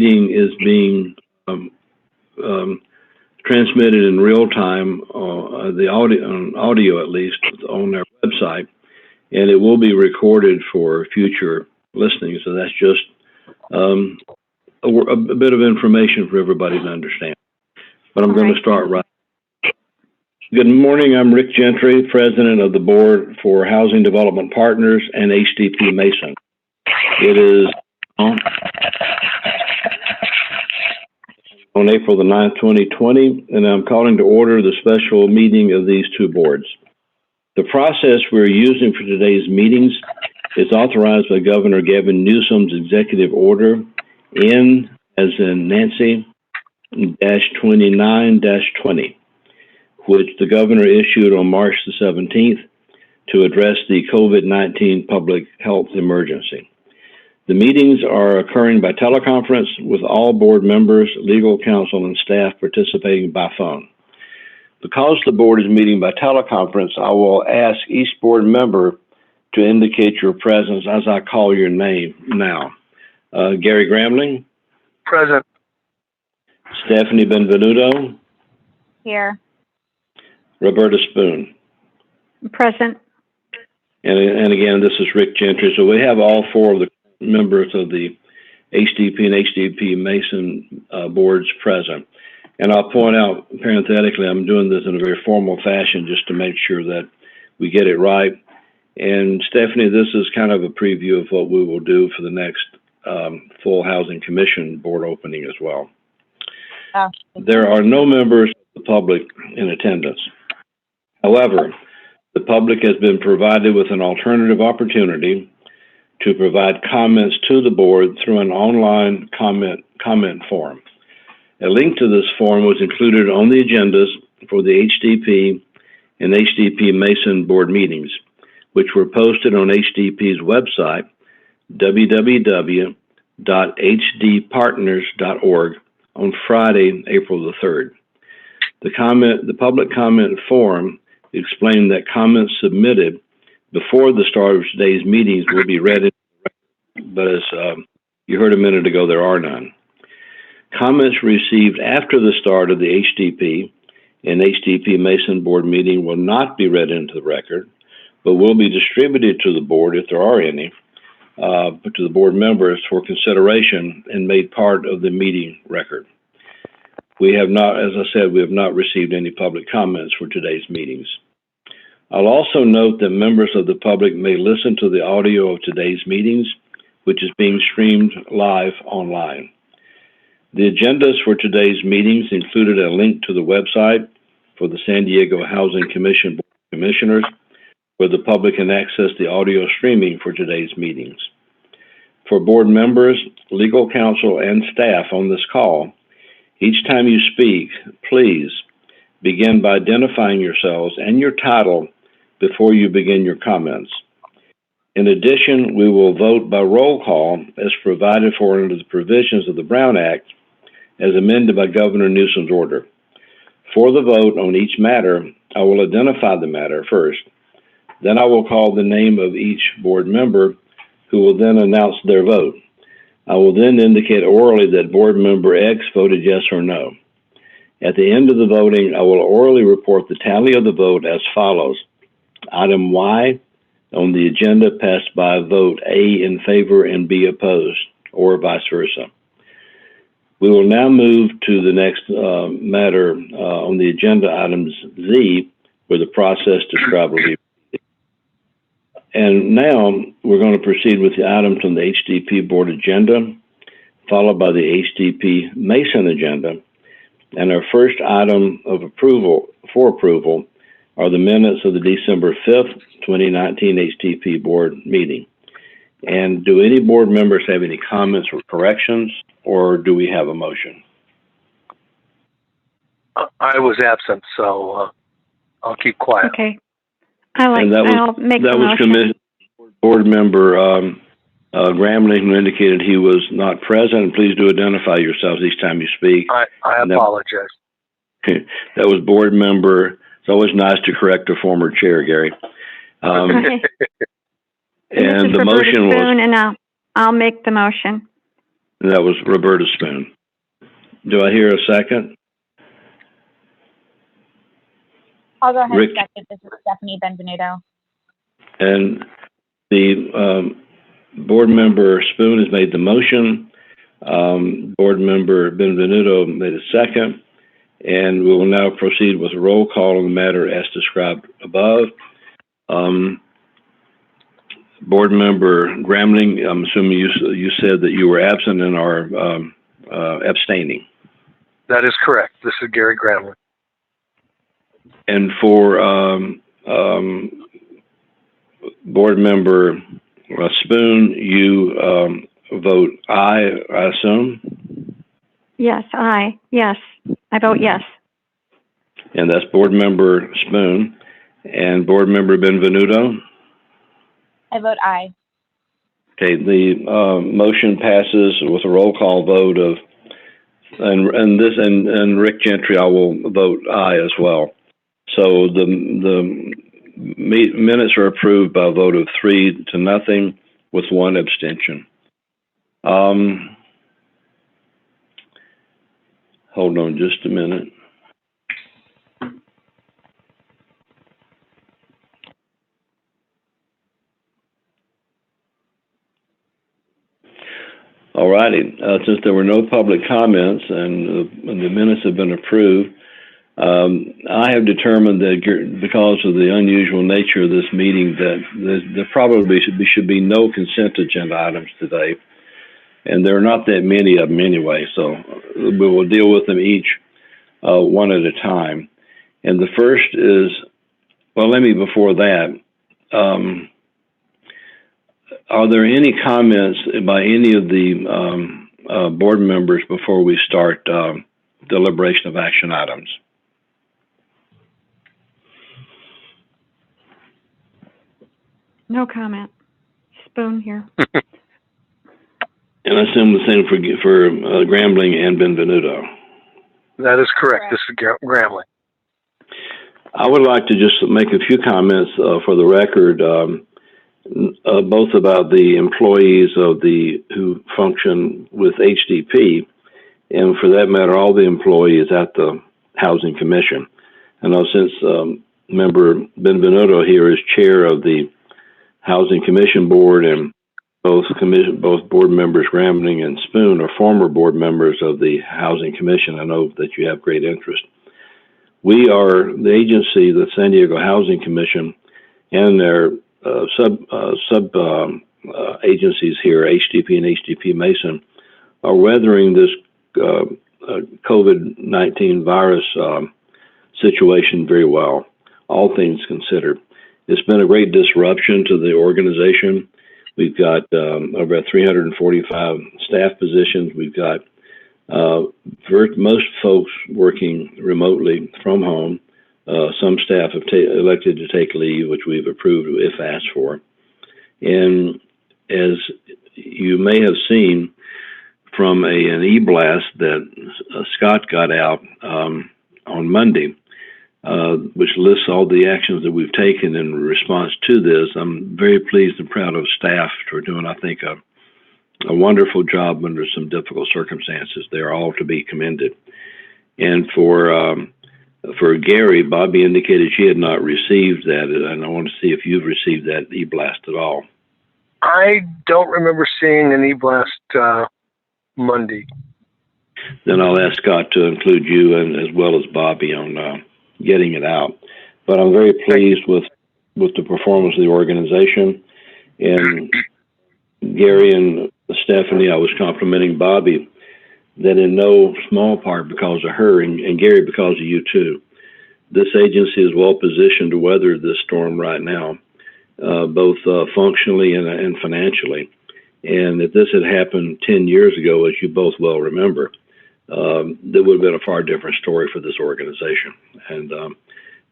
meeting is being transmitted in real time, the audio at least, on our website, and it will be recorded for future listening. So that's just a bit of information for everybody to understand. But I'm going to start right. Good morning. I'm Rick Gentry, President of the Board for Housing Development Partners and HDP Mason. It is on April the 9th, 2020, and I'm calling to order the special meeting of these two boards. The process we're using for today's meetings is authorized by Governor Gavin Newsom's executive order N as in Nancy -29-20, which the governor issued on March the 17th to address the COVID-19 public health emergency. The meetings are occurring by teleconference with all board members, legal counsel, and staff participating by phone. Because the board is meeting by teleconference, I will ask each board member to indicate your presence as I call your name now. Gary Gramling? Present. Stephanie Benvenuto? Here. Roberta Spoon? Present. And again, this is Rick Gentry. So we have all four of the members of the HDP and HDP Mason boards present. And I'll point out, parenthetically, I'm doing this in a very formal fashion just to make sure that we get it right. And Stephanie, this is kind of a preview of what we will do for the next full Housing Commission board opening as well. There are no members of the public in attendance. However, the public has been provided with an alternative opportunity to provide comments to the board through an online comment form. A link to this form was included on the agendas for the HDP and HDP Mason board meetings, which were posted on HDP's website, www.hdpartners.org, on Friday, April the 3rd. The public comment form explained that comments submitted before the start of today's meetings will be read in, but as you heard a minute ago, there are none. Comments received after the start of the HDP and HDP Mason board meeting will not be read into the record, but will be distributed to the board, if there are any, to the board members for consideration and made part of the meeting record. We have not, as I said, we have not received any public comments for today's meetings. I'll also note that members of the public may listen to the audio of today's meetings, which is being streamed live online. The agendas for today's meetings included a link to the website for the San Diego Housing Commission Board of Commissioners, where the public can access the audio streaming for today's meetings. For board members, legal counsel, and staff on this call, each time you speak, please begin by identifying yourselves and your title before you begin your comments. In addition, we will vote by roll call as provided for under the provisions of the Brown Act as amended by Governor Newsom's order. For the vote on each matter, I will identify the matter first. Then I will call the name of each board member who will then announce their vote. I will then indicate orally that board member X voted yes or no. At the end of the voting, I will orally report the tally of the vote as follows. Item Y on the agenda passed by a vote A in favor and B opposed, or vice versa. We will now move to the next matter on the agenda, items Z, where the process described will be. And now we're going to proceed with the items on the HDP board agenda, followed by the HDP Mason agenda. And our first item of approval are the minutes of the December 5th, 2019 HDP board meeting. And do any board members have any comments or corrections, or do we have a motion? I was absent, so I'll keep quiet. Okay. I'll make the motion. That was Commission Board Member Gramling, who indicated he was not present. Please do identify yourselves each time you speak. I apologize. That was Board Member. It's always nice to correct a former chair, Gary. And the motion was... And I'll make the motion. And that was Roberta Spoon. Do I hear a second? I'll go ahead Rick? and second. This is Stephanie Benvenuto. And the board member Spoon has made the motion. Board member Benvenuto made a second. And we will now proceed with a roll call on the matter as described above. Board member Gramling, I'm assuming you said that you were absent and are abstaining. That is correct. This is Gary Gramling. And for board member Spoon, you vote aye, I assume? Yes, aye. Yes, I vote yes. And that's board member Spoon. And board member Benvenuto? I vote aye. Okay, the motion passes with a roll call vote of, and Rick Gentry, I will vote aye as well. So the minutes are approved by a vote of 3-0 with 1 abstention. Hold on just a minute. All righty. Since there were no public comments and the minutes have been approved, I have determined that because of the unusual nature of this meeting that there probably should be no consent agenda items today. And there are not that many of them anyway, so we will deal with them each one at a time. And the first is, well, before that, are there any comments by any of the board members before we start deliberation of action items? No comment. Spoon here. And I assume the same for Grambling and Benvenuto. That is correct. This is Gramling. I would like to just make a few comments for the record, both about the employees who function with HDP, and for that matter, all the employees at the Housing Commission. I know since member Benvenuto here is chair of the Housing Commission Board, and both board members Grambling and Spoon are former board members of the Housing Commission. I know that you have great interest. We are the agency, the San Diego Housing Commission, and their sub agencies here, HDP and HDP Mason, are weathering this COVID-19 virus situation very well, all things considered. It's been a great disruption to the organization. We've got over 345 staff positions. We've got most folks working remotely from home. Some staff have elected to take leave, which we've approved if asked for. And as you may have seen from an e-blast that Scott got out on Monday, which lists all the actions that we've taken in response to this, I'm very pleased and proud of staff for doing, I think, a wonderful job under some difficult circumstances. They're all to be commended. And for Gary, Bobby indicated she had not received that, and I want to see if you've received that e-blast at all. I don't remember seeing an e-blast Monday. Then I'll ask Scott to include you and as well as Bobby on getting it out. But I'm very pleased with the performance of the organization. And Gary and Stephanie, I was complimenting Bobby that in no small part because of her, and Gary, because of you too, this agency is well positioned to weather this storm right now, both functionally and financially. And if this had happened 10 years ago, as you both well remember, there would have been a far different story for this organization. And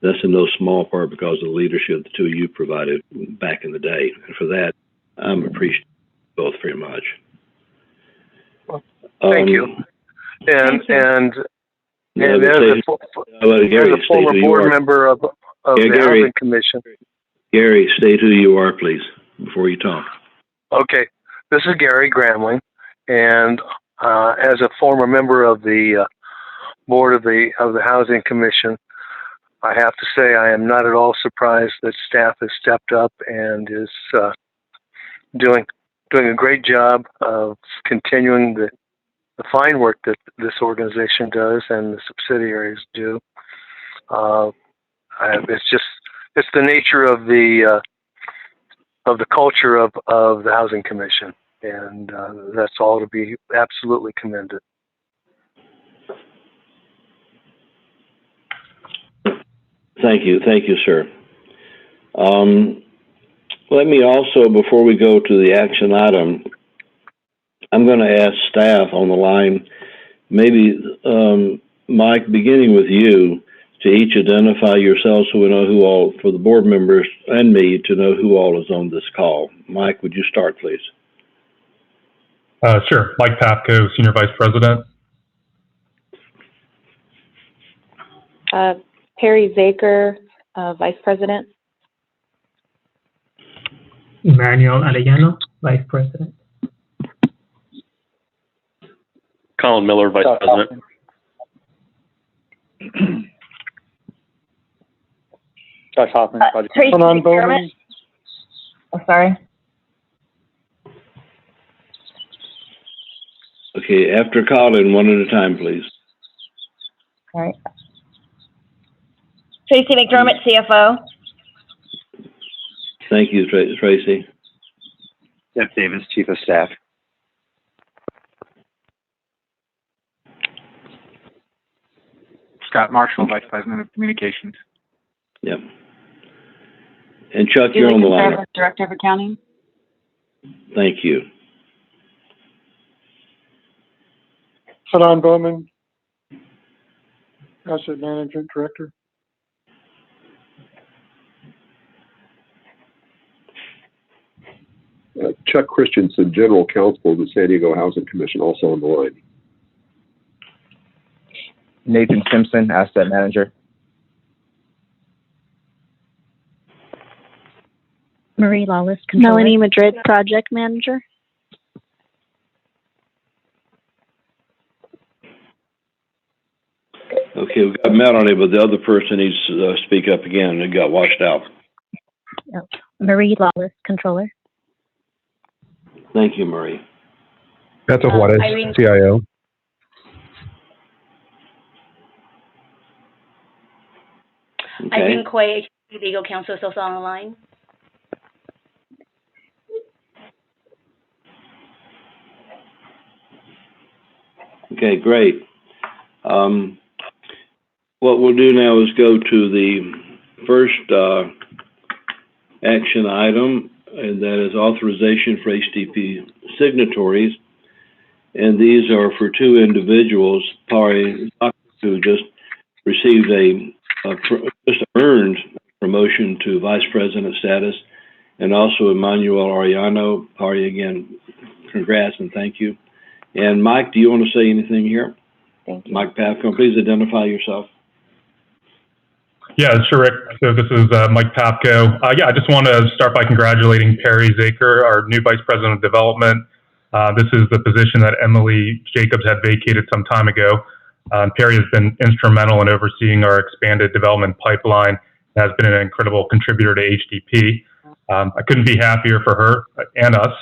that's in no small part because of the leadership the two of you provided back in the day. And for that, I'm appreciative of both very much. Thank you. And as a former board member of the Housing Commission. Gary, state who you are, please, before you talk. Okay. This is Gary Gramling, and As a former member of the board of the Housing Commission, I have to say I am not at all surprised that staff has stepped up and is doing a great job of continuing the fine work that this organization does and the subsidiaries do. It's the nature of the culture of the Housing Commission, and that's all to be absolutely commended. Thank you, sir. Let me also, before we go to the action item, I'm going to ask staff on the line, maybe Mike, beginning with you, to each identify yourselves so we know who all, for the board members and me, to know who all is on this call. Mike, would you start, please? Sure. Mike Papko, Senior Vice President. Perry Zaker, Vice President. Emmanuel Arellano, Vice President. Colin Miller, Vice President. Josh Hoffman, Project. Tracy McDermott. Oh, sorry. Okay, after Colin, one at a time, please. All right. Tracy McDermott, CFO. Thank you, Tracy. Jeff Davis, Chief of Staff. Scott Marshall, Vice President of Communications. Yep. And Chuck, you're on the line. Director of Accounting. Thank you. Hanan Bowman, Asset Management Director. Chuck Christensen, General Counsel of the San Diego Housing Commission, also on the line. Nathan Simpson, Asset Manager. Marie Lawless, Controller. Melanie Madrid, Project Manager. Okay, we've got Matt on it, but the other person needs to speak up again. It got washed out. Oh. Marie Lawless, Controller. Thank you, Marie. That's a Juarez, CIO. Okay. Irene Quay, Legal Counsel, is also on the line. Okay, great. What we'll do now is go to the first action item, and that is authorization for HDP signatories. And these are for two individuals, Pari, who just received just earned promotion to Vice President status, and also Emmanuel Arellano. Pari, again, congrats and thank you. And Mike, do you want to say anything here? Thank you. Mike Papko, please identify yourself. Yeah, sure, Rick. So this is Mike Papko. I just want to start by congratulating Perry Zaker, our new Vice President of Development. This is the position that Emily Jacobs had vacated some time ago. Perry has been instrumental in overseeing our expanded development pipeline and has been an incredible contributor to HDP. I couldn't be happier for her and us,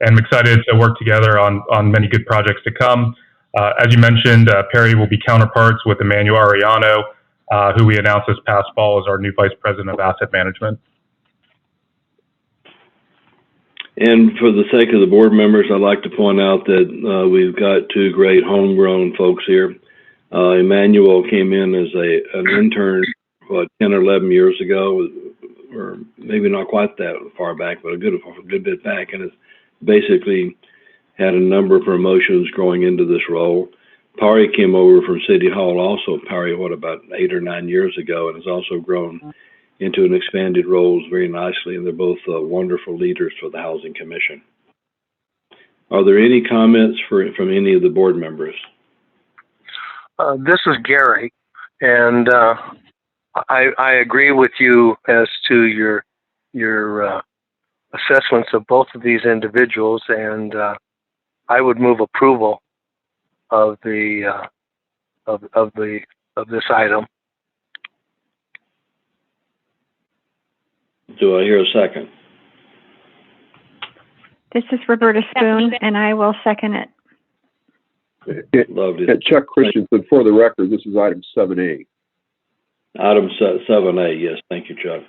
and I'm excited to work together on many good projects to come. As you mentioned, Perry will be counterparts with Emmanuel Arellano, who we announced this past fall as our new Vice President of Asset Management. And for the sake of the board members, I'd like to point out that we've got two great homegrown folks here. Emmanuel came in as an intern, 10 or 11 years ago, or maybe not quite that far back, but a good bit back, and has basically had a number of promotions growing into this role. Pari came over from City Hall also, about 8 or 9 years ago, and has also grown into an expanded roles very nicely, and they're both wonderful leaders for the Housing Commission. Are there any comments from any of the board members? This is Gary, and I agree with you as to your assessments of both of these individuals, and I would move approval of the of this item. Do I hear a second? This is Roberta Spoon, and I will second it. Lovely. And Chuck Christensen, for the record, this is item 7A. Item 7A, yes, thank you, Chuck.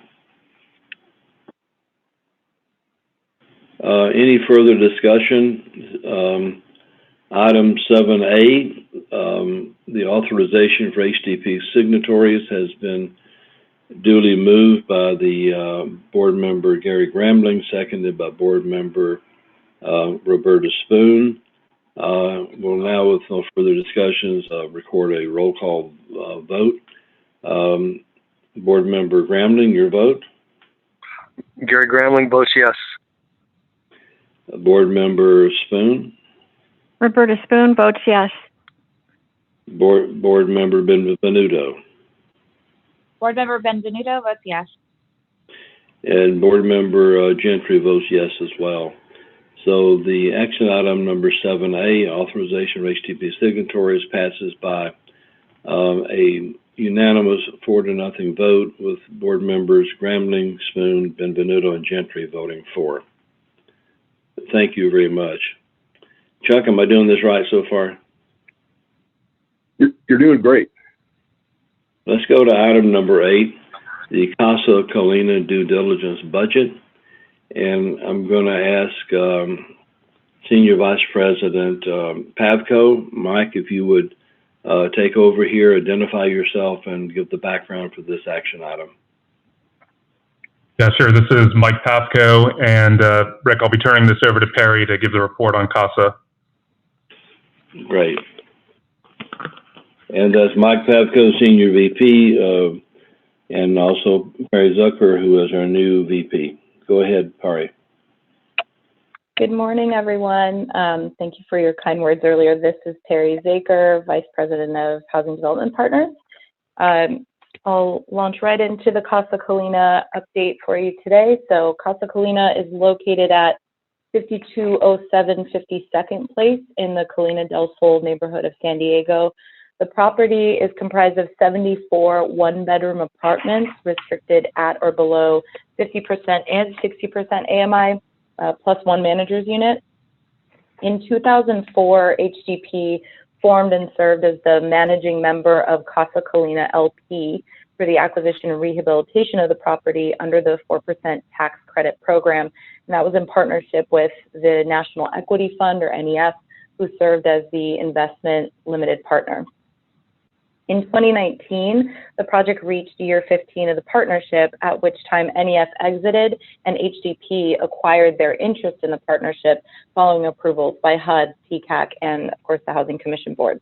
Any further discussion? Item 7A, the authorization for HDP signatories has been duly moved by the board member Gary Grambling, seconded by board member Roberta Spoon. We'll now, with no further discussions, record a roll call vote. Board member Grambling, your vote? Gary Grambling votes yes. Board member Spoon? Roberta Spoon votes yes. Board member Benvenuto? Board Member Benvenuto votes yes. And board member Gentry votes yes as well. So the action item number 7A, authorization of HDP signatories, passes by a unanimous 4-0 vote, with board members Grambling, Spoon, Benvenuto, and Gentry voting for. Thank you very much. Chuck, am I doing this right so far? You're doing great. Let's go to item number 8, the Casa Colina due diligence budget. And I'm going to ask Senior Vice President Pavko, Mike, if you would take over here, identify yourself, and give the background for this action item. Yeah, sure. This is Mike Pavko, and Rick, I'll be turning this over to Perry to give the report on CASA. Great. And that's Mike Pavko, Senior VP, and also Perry Zucker, who is our new VP. Go ahead, Perry. Good morning, everyone. Thank you for your kind words earlier. This is Perry Zaker, Vice President of Housing Development Partners. I'll launch right into the Casa Colina update for you today. So Casa Colina is located at 5207 52nd Place in the Colina del Sol neighborhood of San Diego. The property is comprised of 74 one-bedroom apartments restricted at or below 50% and 60% AMI, plus one manager's unit. In 2004, HDP formed and served as the managing member of Casa Colina LP for the acquisition and rehabilitation of the property under the 4% tax credit program. And that was in partnership with the National Equity Fund, or NEF, who served as the investment limited partner. In 2019, the project reached year 15 of the partnership, at which time NEF exited and HDP acquired their interest in the partnership following approvals by HUD, TCAC, and of course the Housing Commission Board.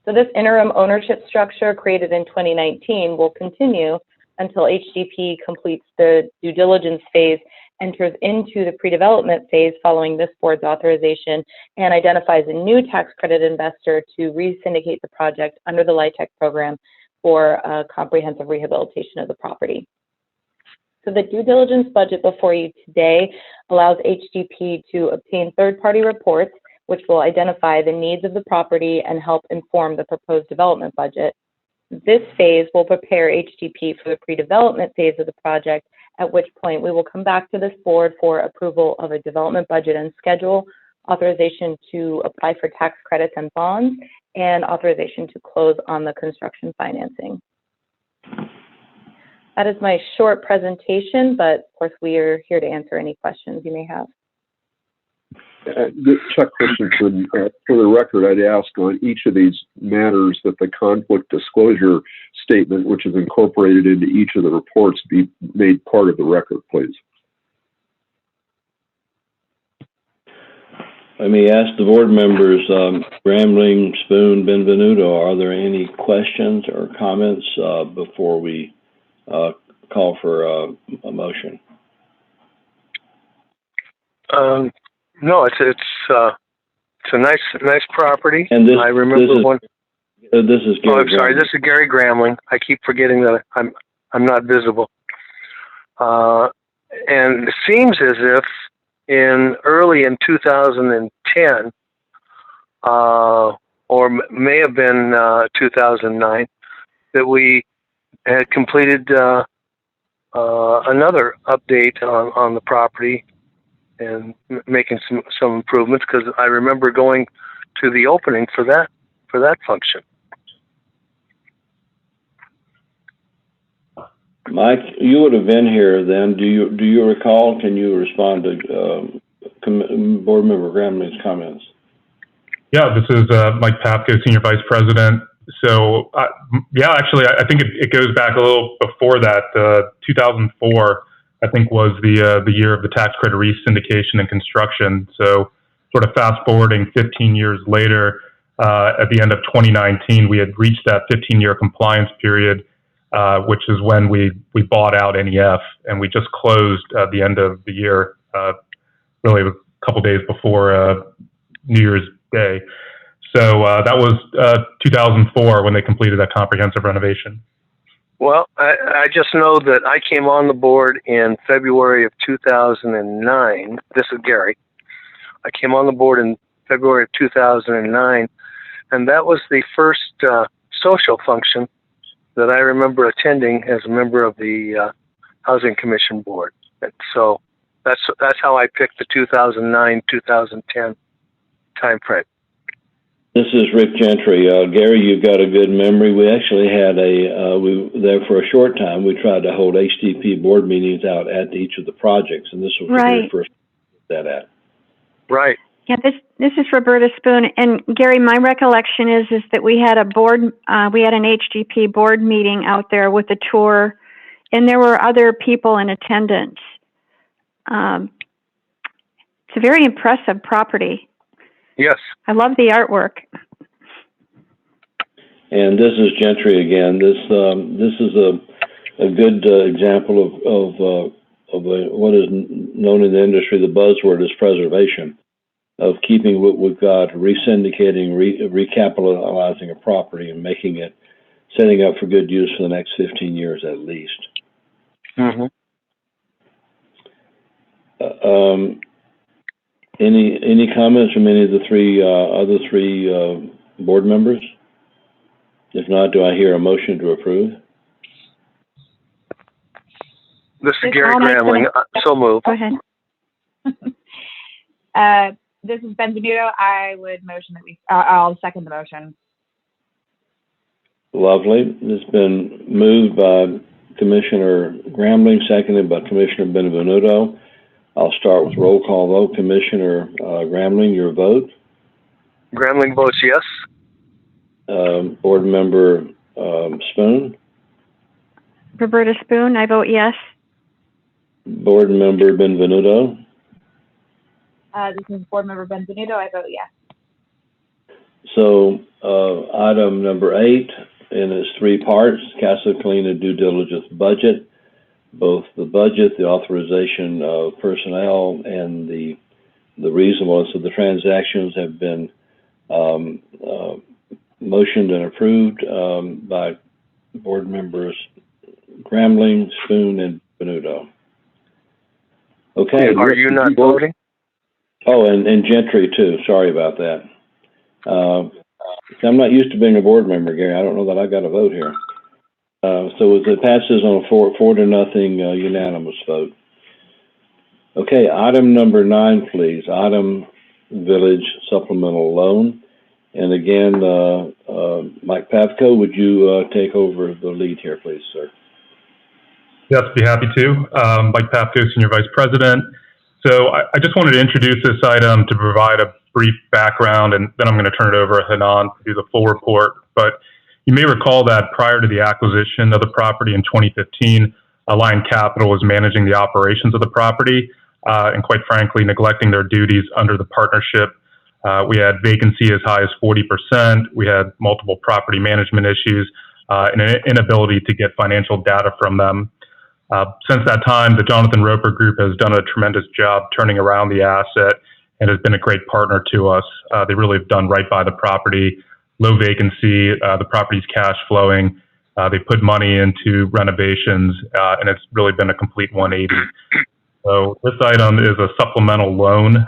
So this interim ownership structure created in 2019 will continue until HDP completes the due diligence phase, enters into the pre-development phase following this board's authorization, and identifies a new tax credit investor to re-syndicate the project under the LIHTC program for a comprehensive rehabilitation of the property. So the due diligence budget before you today allows HDP to obtain third-party reports, which will identify the needs of the property and help inform the proposed development budget. This phase will prepare HDP for the pre-development phase of the project, at which point we will come back to this board for approval of a development budget and schedule, authorization to apply for tax credits and bonds, and authorization to close on the construction financing. That is my short presentation, but of course we are here to answer any questions you may have. Chuck Christensen, for the record, I'd ask on each of these matters that the conflict disclosure statement, which is incorporated into each of the reports, be made part of the record, please. Let me ask the board members, Grambling, Spoon, Benvenuto, are there any questions or comments before we call for a motion? No, it's a nice property. And this, I remember one. This is Gary. Oh, I'm sorry. This is Gary Grambling. I keep forgetting that I'm not visible. And it seems as if early in 2010, may have been 2009, that we had completed another update on the property and making some improvements, because I remember going to the opening for that function. Mike, you would have been here then. Do you recall? Can you respond to Board Member Gramling's comments? Yeah, this is Mike Papko, Senior Vice President. So, actually, I think it goes back a little before that. 2004, I think, was the year of the tax credit re-syndication and construction. So, sort of fast forwarding 15 years later, at the end of 2019, we had reached that 15-year compliance period, which is when we bought out NEF, and we just closed at the end of the year, really a couple days before New Year's Day. So that was 2004 when they completed that comprehensive renovation. Well, I just know that I came on the board in February of 2009. This is Gary. I came on the board in February of 2009, and that was the first social function that I remember attending as a member of the Housing Commission Board. And so that's how I picked the 2009-2010 time frame. This is Rick Gentry. Gary, you've got a good memory. We actually had there for a short time, we tried to hold HDP board meetings out at each of the projects, and this was the very first that at. Right. Yeah, this is Roberta Spoon, and Gary, my recollection is that we had an HDP board meeting out there with a tour, and there were other people in attendance. It's a very impressive property. Yes. I love the artwork. And this is Gentry again. This is a good example of what is known in the industry, the buzzword is preservation, of keeping what we've got, resyndicating, recapitalizing a property and setting up for good use for the next 15 years at least. Mm-hmm. Any comments from any of the other three board members? If not, do I hear a motion to approve? This is Gary Gramling. So moved. Go ahead. This is Benvenuto. I would motion that I'll second the motion. Lovely. It's been moved by Commissioner Gramling, seconded by Commissioner Benvenuto. I'll start with roll call vote. Commissioner Gramling, your vote? Gramling votes yes. Board Member Spoon? Roberta Spoon, I vote yes. Board Member Benvenuto? This is Board Member Benvenuto. I vote yes. So item number 8 in its 3 parts, Casa Colina due diligence budget. Both the budget, the authorization of personnel, and the reasonableness of the transactions have been motioned and approved by board members Gramling, Spoon, and Benvenuto. Okay. Are you not voting? Oh, and Gentry too. Sorry about that. I'm not used to being a board member, Gary. I don't know that I got a vote here. So it passes on a 4-0 unanimous vote. Okay, item number 9, please. Item Village Supplemental Loan. And again, Mike Pavko, would you take over the lead here, please, sir? Yes, be happy to. Mike Papko, Senior Vice President. So I just wanted to introduce this item to provide a brief background, and then I'm going to turn it over to Hanan to do the full report. But you may recall that prior to the acquisition of the property in 2015, Alliant Capital was managing the operations of the property and, quite frankly, neglecting their duties under the partnership. We had vacancy as high as 40%. We had multiple property management issues and an inability to get financial data from them. Since that time, the Jonathan Roper Group has done a tremendous job turning around the asset and has been a great partner to us. They really have done right by the property. Low vacancy, the property's cash flowing. They put money into renovations, and it's really been a complete 180. So this item is a supplemental loan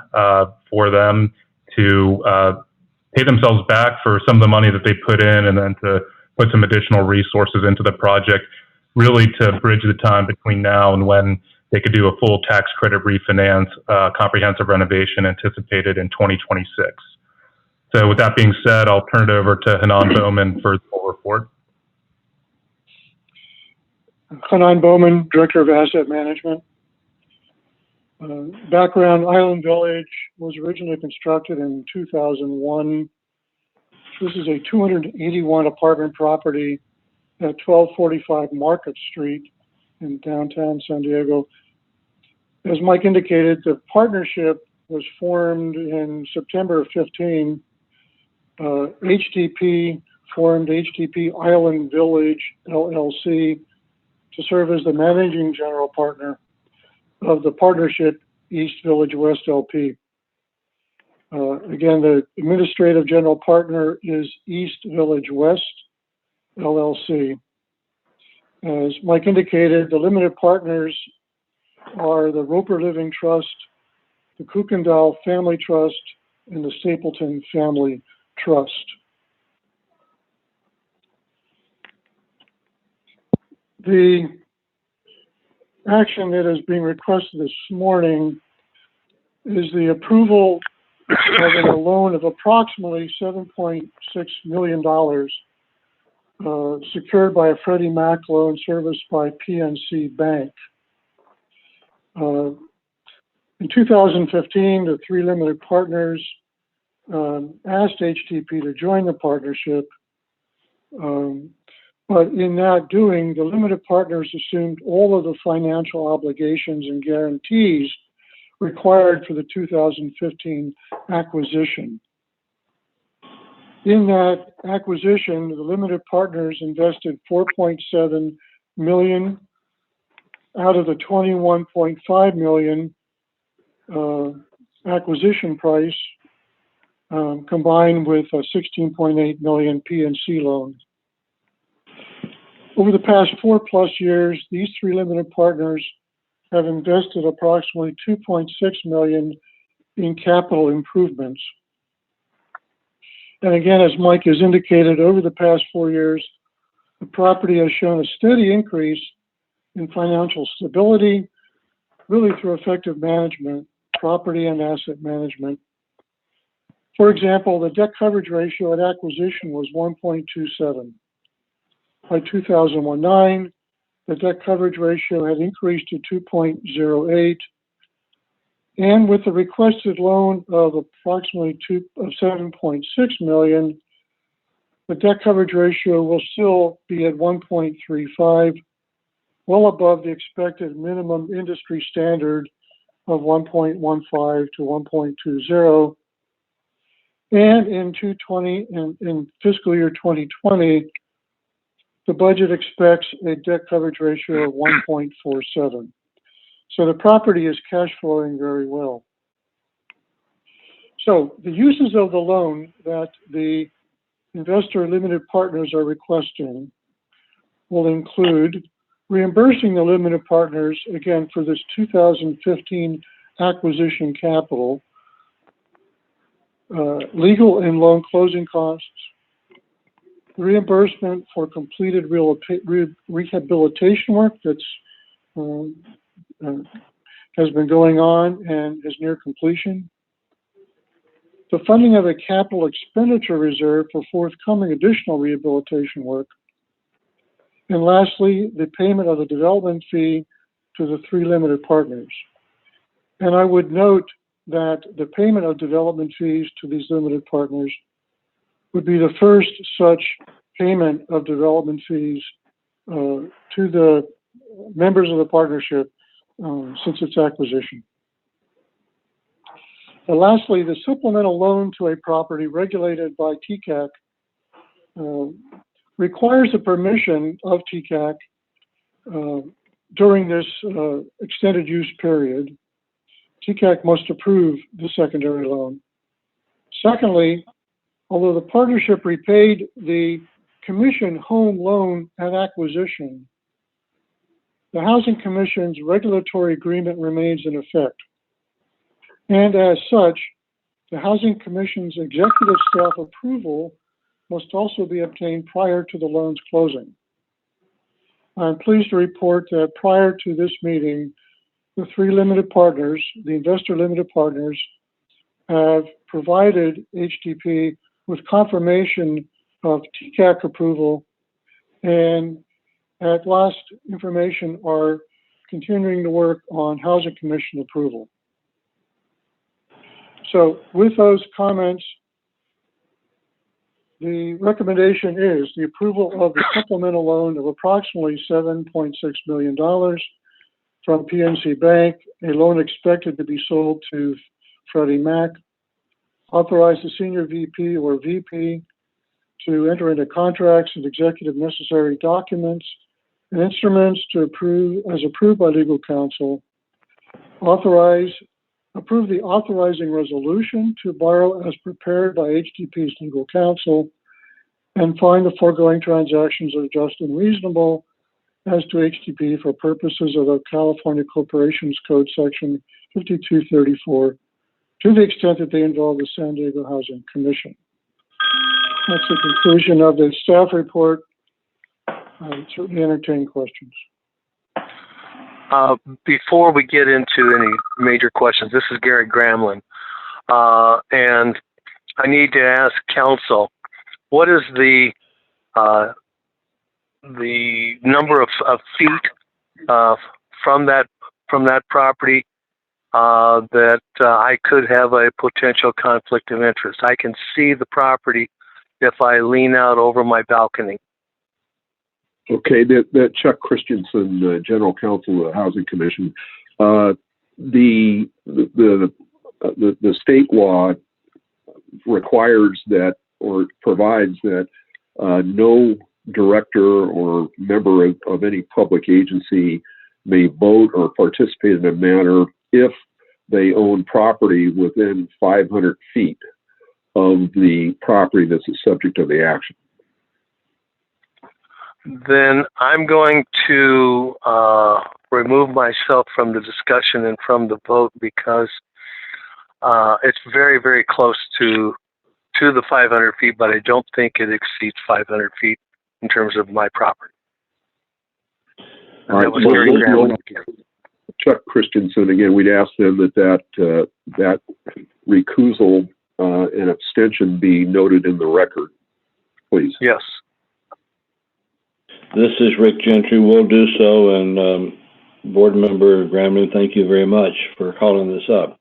for them to pay themselves back for some of the money that they put in, and then to put some additional resources into the project, really to bridge the time between now and when they could do a full tax credit refinance, comprehensive renovation anticipated in 2026. So with that being said, I'll turn it over to Hanan Bowman for the full report. Hanan Bowman, Director of Asset Management. Background, Island Village was originally constructed in 2001. This is a 281 apartment property at 1245 Market Street in downtown San Diego. As Mike indicated, the partnership was formed in September of 15. HDP formed HDP Island Village LLC to serve as the managing general partner of the partnership East Village West LP. Again, the administrative general partner is East Village West LLC. As Mike indicated, the limited partners are the Roper Living Trust, the Kuykendall Family Trust, and the Stapleton Family Trust. The action that is being requested this morning is the approval of a loan of approximately $7.6 million secured by a Freddie Mac loan serviced by PNC Bank. In 2015, the three limited partners asked HDP to join the partnership, but in that doing, the limited partners assumed all of the financial obligations and guarantees required for the 2015 acquisition. In that acquisition, the limited partners invested $4.7 million out of the $21.5 million acquisition price, combined with a $16.8 million PNC loan. Over the past 4+ years, these three limited partners have invested approximately $2.6 million in capital improvements. And again, as Mike has indicated, over the past 4 years, the property has shown a steady increase in financial stability, really through effective management, property and asset management. For example, the debt coverage ratio at acquisition was 1.27. By 2019, the debt coverage ratio had increased to 2.08. And with the requested loan of approximately $7.6 million, the debt coverage ratio will still be at 1.35, well above the expected minimum industry standard of 1.15 to 1.20. And in fiscal year 2020, the budget expects a debt coverage ratio of 1.47. So the property is cash flowing very well. So the uses of the loan that the investor limited partners are requesting will include reimbursing the limited partners, again, for this 2015 acquisition capital, legal and loan closing costs, reimbursement for completed rehabilitation work that's has been going on and is near completion, the funding of a capital expenditure reserve for forthcoming additional rehabilitation work, and lastly, the payment of the development fee to the three limited partners. And I would note that the payment of development fees to these limited partners would be the first such payment of development fees to the members of the partnership since its acquisition. And lastly, the supplemental loan to a property regulated by TCAC requires the permission of TCAC during this extended use period. TCAC must approve the secondary loan. Secondly, although the partnership repaid the commission home loan at acquisition, the Housing Commission's regulatory agreement remains in effect. And as such, The Housing Commission's executive staff approval must also be obtained prior to the loan's closing. I'm pleased to report that prior to this meeting, the three limited partners, the investor limited partners, have provided HDP with confirmation of TCAC approval, and at last information are continuing to work on Housing Commission approval. So with those comments, the recommendation is the approval of the supplemental loan of approximately $7.6 million from PNC Bank, a loan expected to be sold to Freddie Mac. Authorize the senior VP or VP to enter into contracts and executive necessary documents and instruments to approve as approved by legal counsel. Approve the authorizing resolution to borrow as prepared by HDP's legal counsel, and find the foregoing transactions are just and reasonable as to HDP for purposes of the California Corporations Code Section 5234, to the extent that they involve the San Diego Housing Commission. That's the conclusion of the staff report. I certainly entertain questions. Before we get into any major questions, this is Gary Gramlin, and I need to ask counsel, what is the number of feet from that property that I could have a potential conflict of interest? I can see the property if I lean out over my balcony. Okay, that Chuck Christensen, General Counsel of the Housing Commission, the state law requires that, or provides that, no director or member of any public agency may vote or participate in a matter if they own property within 500 feet of the property that's the subject of the action. Then I'm going to remove myself from the discussion and from the vote, because it's very, very close to the 500 feet, but I don't think it exceeds 500 feet in terms of my property. All right, Chuck Christensen, again, we'd ask them that recusal and abstention be noted in the record, please. Yes. This is Rick Gentry. We'll do so, and Board Member Gramlin, thank you very much for calling this up.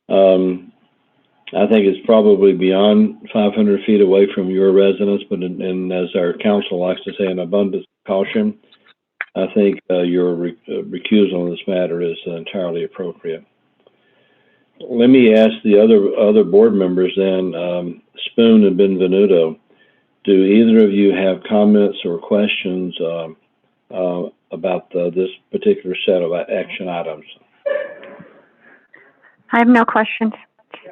I think it's probably beyond 500 feet away from your residence, but and as our counsel likes to say, an abundance of caution, I think your recusal on this matter is entirely appropriate. Let me ask the other board members then, Spoon and Benvenuto. Do either of you have comments or questions about this particular set of action items? I have no questions.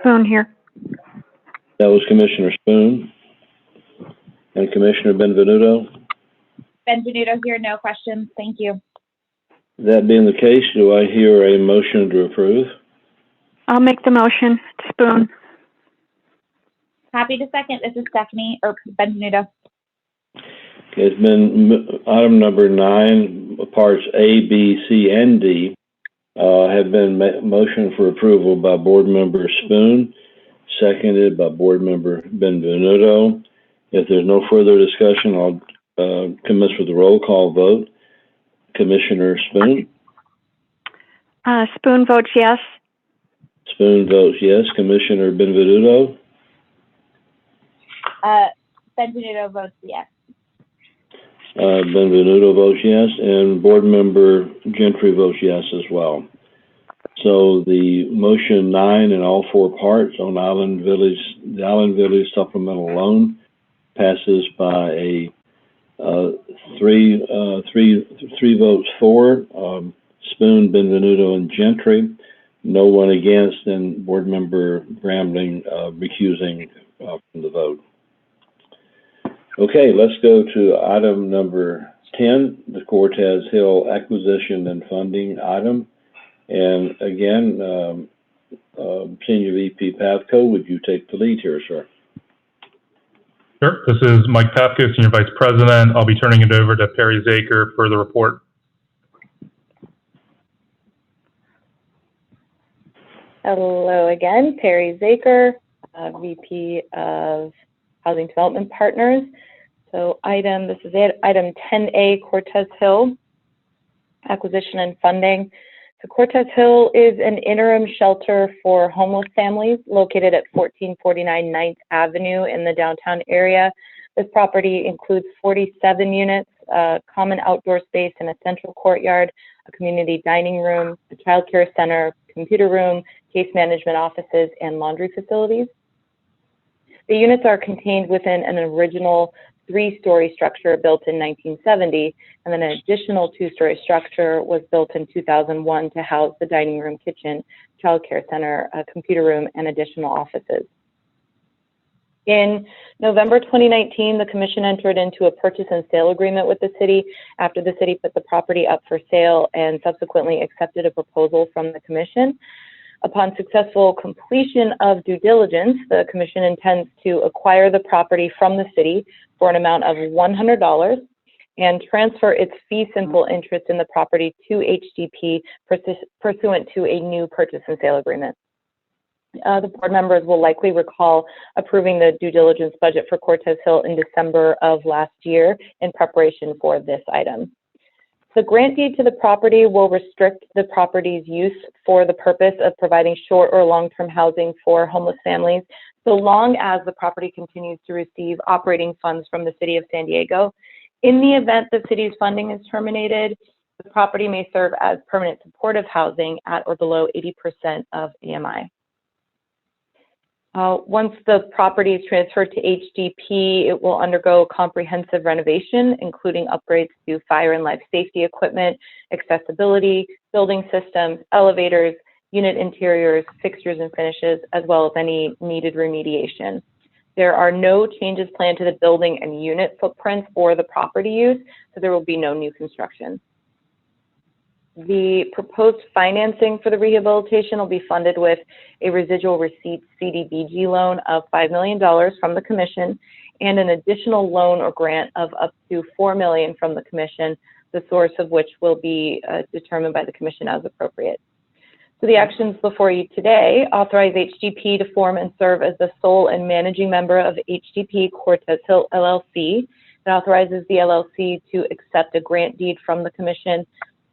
Spoon here. That was Commissioner Spoon. And Commissioner Benvenuto? Benvenuto here, no questions. Thank you. That being the case, do I hear a motion to approve? I'll make the motion. Spoon. Happy to second. This is Stephanie, or Benvenuto. Okay, it's been item number 9, parts A, B, C, and D have been motioned for approval by Board Member Spoon, seconded by Board Member Benvenuto. If there's no further discussion, I'll commence with the roll call vote. Commissioner Spoon? Spoon votes yes. Spoon votes yes. Commissioner Benvenuto? Benvenuto votes yes. Benvenuto votes yes, and Board Member Gentry votes yes as well. So the motion 9 in all 4 parts on the Island Village supplemental loan passes by a three votes for, Spoon, Benvenuto, and Gentry, no one against, and Board Member Gramling recusing from the vote. Okay, let's go to item number 10, the Cortez Hill acquisition and funding item. And again, Senior VP Pavko, would you take the lead here, sir? Sure. This is Mike Papko, Senior Vice President. I'll be turning it over to Perry Zaker for the report. Hello again, Perry Zaker, VP of Housing Development Partners. So this is it, item 10A, Cortez Hill, acquisition and funding. So Cortez Hill is an interim shelter for homeless families located at 1449 9th Avenue in the downtown area. This property includes 47 units, a common outdoor space and a central courtyard, a community dining room, a child care center, computer room, case management offices, and laundry facilities. The units are contained within an original 3-story structure built in 1970, and then an additional 2-story structure was built in 2001 to house the dining room, kitchen, child care center, a computer room, and additional offices. In November 2019, the Commission entered into a purchase and sale agreement with the city after the city put the property up for sale and subsequently accepted a proposal from the Commission. Upon successful completion of due diligence, the Commission intends to acquire the property from the city for an amount of $100 and transfer its fee simple interest in the property to HDP pursuant to a new purchase and sale agreement. The board members will likely recall approving the due diligence budget for Cortez Hill in December of last year in preparation for this item. The grant deed to the property will restrict the property's use for the purpose of providing short or long-term housing for homeless families, so long as the property continues to receive operating funds from the City of San Diego. In the event the city's funding is terminated, the property may serve as permanent supportive housing at or below 80% of AMI. Once the property is transferred to HDP, it will undergo comprehensive renovation, including upgrades to fire and life safety equipment, accessibility, building systems, elevators, unit interiors, fixtures and finishes, as well as any needed remediation. There are no changes planned to the building and unit footprints or the property use, so there will be no new construction. The proposed financing for the rehabilitation will be funded with a residual receipts CDBG loan of $5 million from the Commission and an additional loan or grant of up to $4 million from the Commission, the source of which will be determined by the Commission as appropriate. So the actions before you today authorize HDP to form and serve as the sole and managing member of HDP Cortez Hill LLC. It authorizes the LLC to accept a grant deed from the Commission,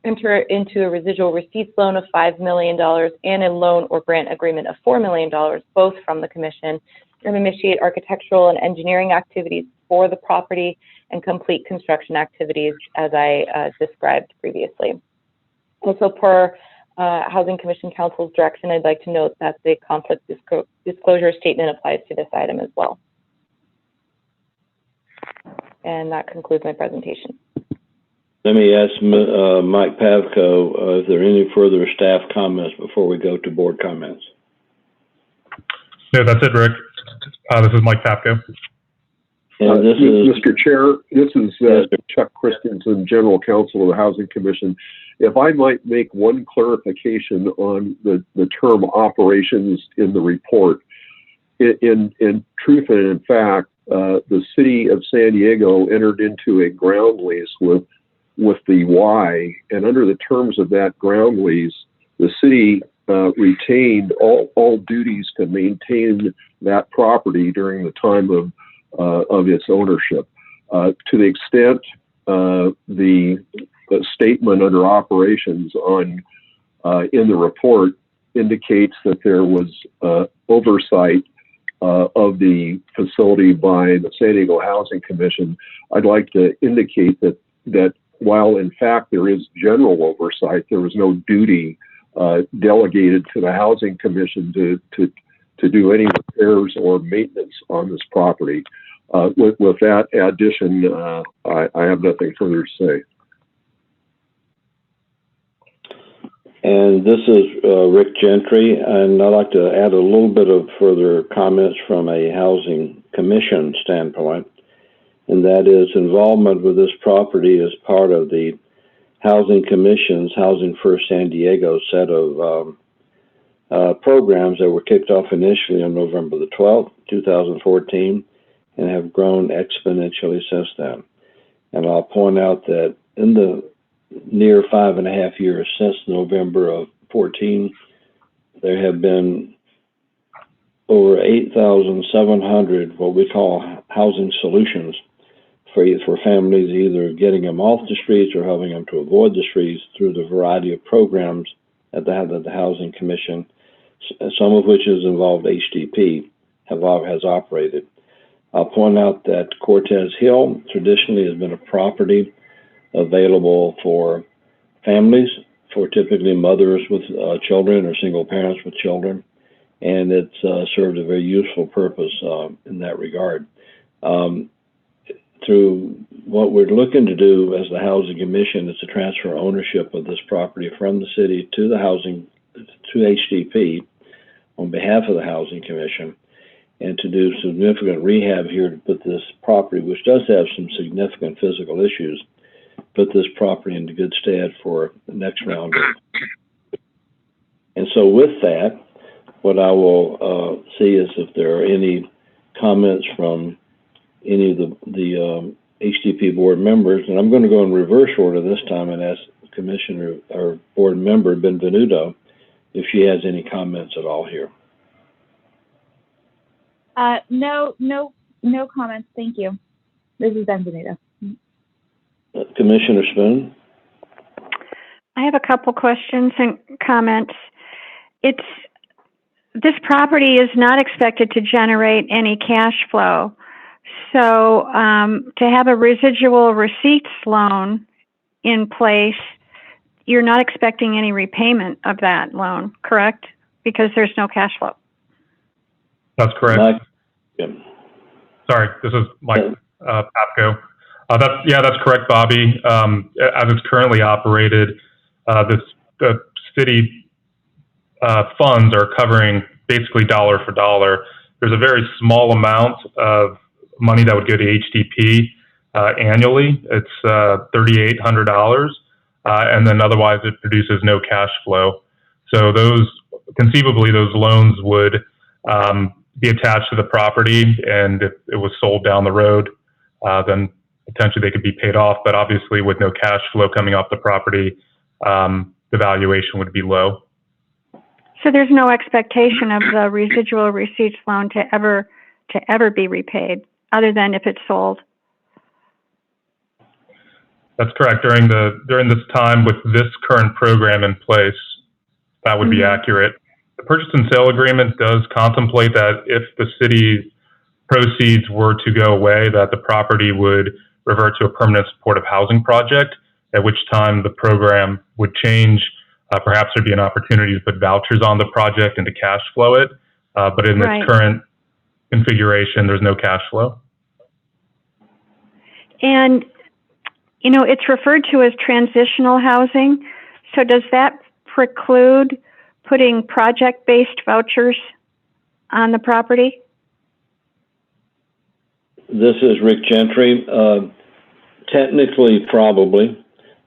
enter into a residual receipts loan of $5 million and a loan or grant agreement of $4 million, both from the Commission, and initiate architectural and engineering activities for the property and complete construction activities as I described previously. Also, per Housing Commission Council's direction, I'd like to note that the conflict disclosure statement applies to this item as well. And that concludes my presentation. Let me ask Mike Pavko, is there any further staff comments before we go to board comments? No, that's it, Rick. This is Mike Papko. And this is Mr. Chair, this is Chuck Christensen, General Counsel of the Housing Commission. If I might make one clarification on the term operations in the report. In truth and in fact, the City of San Diego entered into a ground lease with the Y, and under the terms of that ground lease, the city retained all duties to maintain that property during the time of its ownership. To the extent the statement under operations in the report indicates that there was oversight of the facility by the San Diego Housing Commission, I'd like to indicate that while in fact there is general oversight, there was no duty delegated to the Housing Commission to do any repairs or maintenance on this property. With that addition, I have nothing further to say. And this is Rick Gentry, and I'd like to add a little bit of further comments from a Housing Commission standpoint, and that is involvement with this property as part of the Housing Commission's Housing First San Diego set of programs that were kicked off initially on November the 12th, 2014, and have grown exponentially since then. And I'll point out that in the near 5.5 years since November of 14, there have been over 8,700 what we call housing solutions for families, either getting them off the streets or helping them to avoid the streets through the variety of programs that the Housing Commission, some of which has involved HDP, has operated. I'll point out that Cortez Hill traditionally has been a property available for families, for typically mothers with children or single parents with children, and it's served a very useful purpose in that regard. Through what we're looking to do as the Housing Commission is to transfer ownership of this property from the city to HDP on behalf of the Housing Commission, and to do significant rehab here to put this property, which does have some significant physical issues, put this property into good stead for the next round. And so with that, what I will see is if there are any comments from any of the HDP board members, and I'm going to go in reverse order this time and ask Commissioner or board member Benvenuto if she has any comments at all here. No comments. Thank you. This is Benvenuto. Commissioner Spoon? I have a couple questions and comments. This property is not expected to generate any cash flow. So to have a residual receipts loan in place, you're not expecting any repayment of that loan, correct? Because there's no cash flow. That's correct. Mike? Yeah. Sorry, this is Mike Papko. That's correct, Bobby. As it's currently operated, the city funds are covering basically dollar for dollar. There's a very small amount of money that would go to HDP annually. It's $3,800, and then otherwise it produces no cash flow. So conceivably those loans would be attached to the property, and if it was sold down the road, then potentially they could be paid off. But obviously with no cash flow coming off the property, the valuation would be low. So there's no expectation of the residual receipts loan to ever be repaid, other than if it's sold. That's correct. During this time with this current program in place, that would be accurate. The purchase and sale agreement does contemplate that if the city's proceeds were to go away, that the property would revert to a permanent supportive housing project, at which time the program would change. Perhaps there'd be an opportunity to put vouchers on the project and to cash flow it. But in its current configuration, there's no cash flow. And, it's referred to as transitional housing. So does that preclude putting project-based vouchers on the property? This is Rick Gentry. Technically, probably.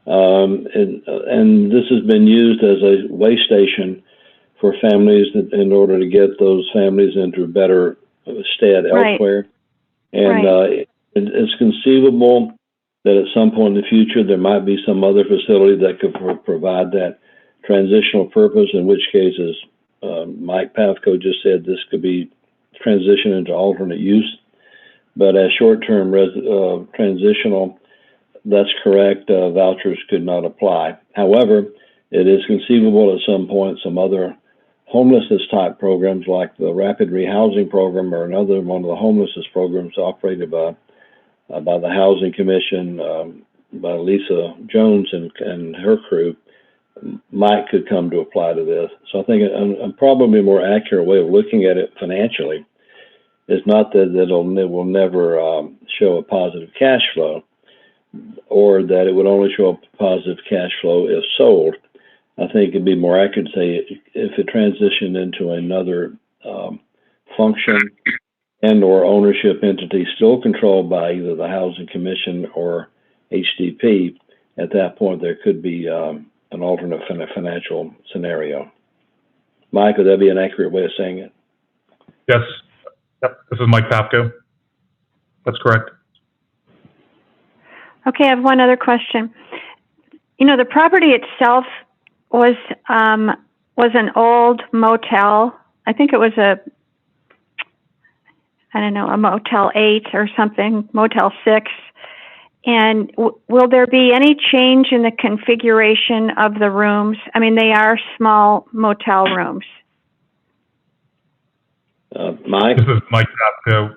And this has been used as a way station for families in order to get those families into better stead elsewhere. And it's conceivable that at some point in the future there might be some other facility that could provide that transitional purpose, in which case, as Mike Pavko just said, this could be transitioned into alternate use. But as short-term transitional, that's correct, vouchers could not apply. However, it is conceivable at some point some other homelessness type programs like the Rapid Rehousing Program or another one of the homelessness programs operated by the Housing Commission, by Lisa Jones and her crew, might could come to apply to this. So I think probably a more accurate way of looking at it financially is not that it will never show a positive cash flow, or that it would only show a positive cash flow if sold. I think it'd be more accurate to say if it transitioned into another function and or ownership entity still controlled by either the Housing Commission or HDP, at that point there could be an alternate financial scenario. Mike, would that be an accurate way of saying it? Yes. Yep. This is Mike Papko. That's correct. Okay, I have one other question. You know, the property itself was an old motel. I think it was a Motel 8 or something, Motel 6. And will there be any change in the configuration of the rooms? I mean, they are small motel rooms. Mike? This is Mike Papko.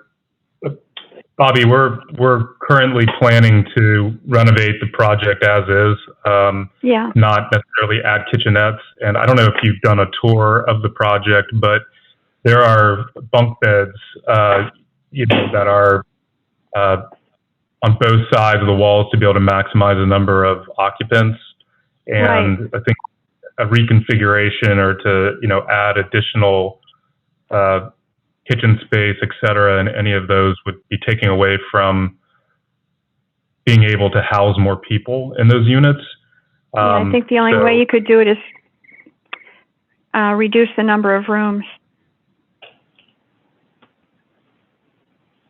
Bobby, we're currently planning to renovate the project as is, not necessarily add kitchenettes. And I don't know if you've done a tour of the project, but there are bunk beds, that are on both sides of the walls to be able to maximize the number of occupants. And I think a reconfiguration or to, add additional kitchen space, et cetera, and any of those would be taking away from being able to house more people in those units. I think the only way you could do it is reduce the number of rooms.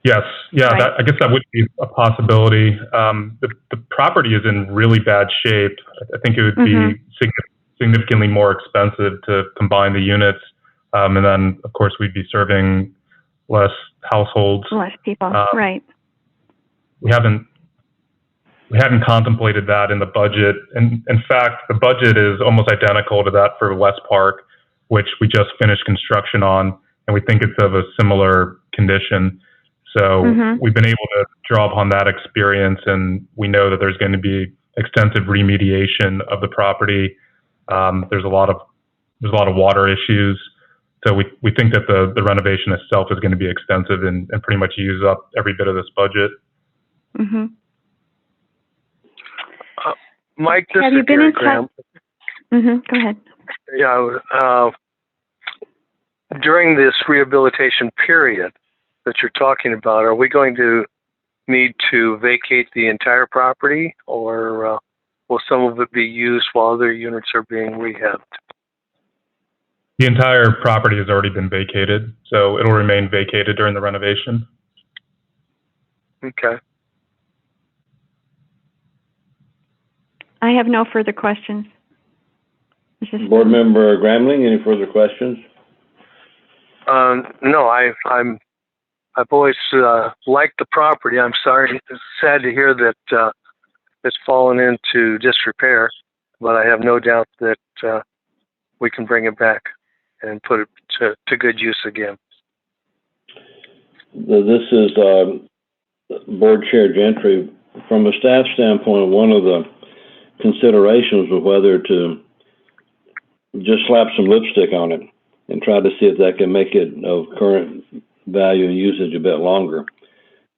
Yes, yeah, I guess that would be a possibility. The property is in really bad shape. I think it would be significantly more expensive to combine the units. And then, of course, we'd be serving less households. Less people, right. We hadn't contemplated that in the budget. And in fact, the budget is almost identical to that for West Park, which we just finished construction on, and we think it's of a similar condition. So we've been able to draw upon that experience, and we know that there's going to be extensive remediation of the property. There's a lot of water issues. So we think that the renovation itself is going to be extensive and pretty much use up every bit of this budget. Mike, this Have is you been Gary in Graham. Go ahead. Yeah, during this rehabilitation period that you're talking about, are we going to need to vacate the entire property, or will some of it be used while other units are being rehabbed? The entire property has already been vacated, so it'll remain vacated during the renovation. Okay. I have no further questions. Board Member Gramling, any further questions? No, I've always liked the property. I'm sorry, it's sad to hear that it's fallen into disrepair, but I have no doubt that we can bring it back and put it to good use again. This is Board Chair Gentry. From a staff standpoint, one of the considerations was whether to just slap some lipstick on it and try to see if that can make it of current value and usage a bit longer.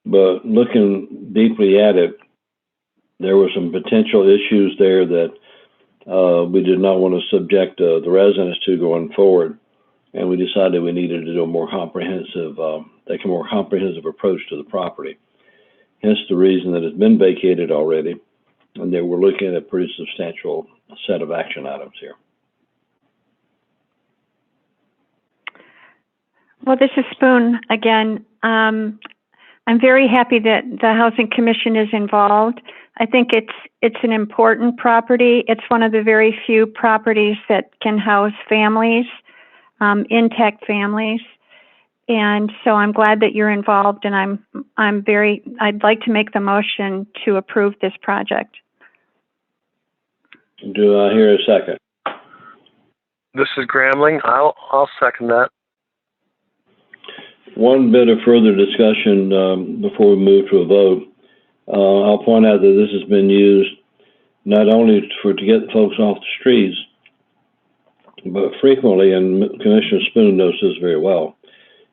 But looking deeply at it, there were some potential issues there that we did not want to subject the residents to going forward, and we decided we needed to do a more comprehensive, take a more comprehensive approach to the property. Hence the reason that it's been vacated already, and that we're looking at a pretty substantial set of action items here. Well, this is Spoon again. I'm very happy that the Housing Commission is involved. I think it's an important property. It's one of the very few properties that can house families, intact families. And so I'm glad that you're involved, and I'd like to make the motion to approve this project. Do I hear a second? This is Gramling. I'll second that. One bit of further discussion before we move to a vote. I'll point out that this has been used not only to get folks off the streets, but frequently, and Commissioner Spoon knows this very well,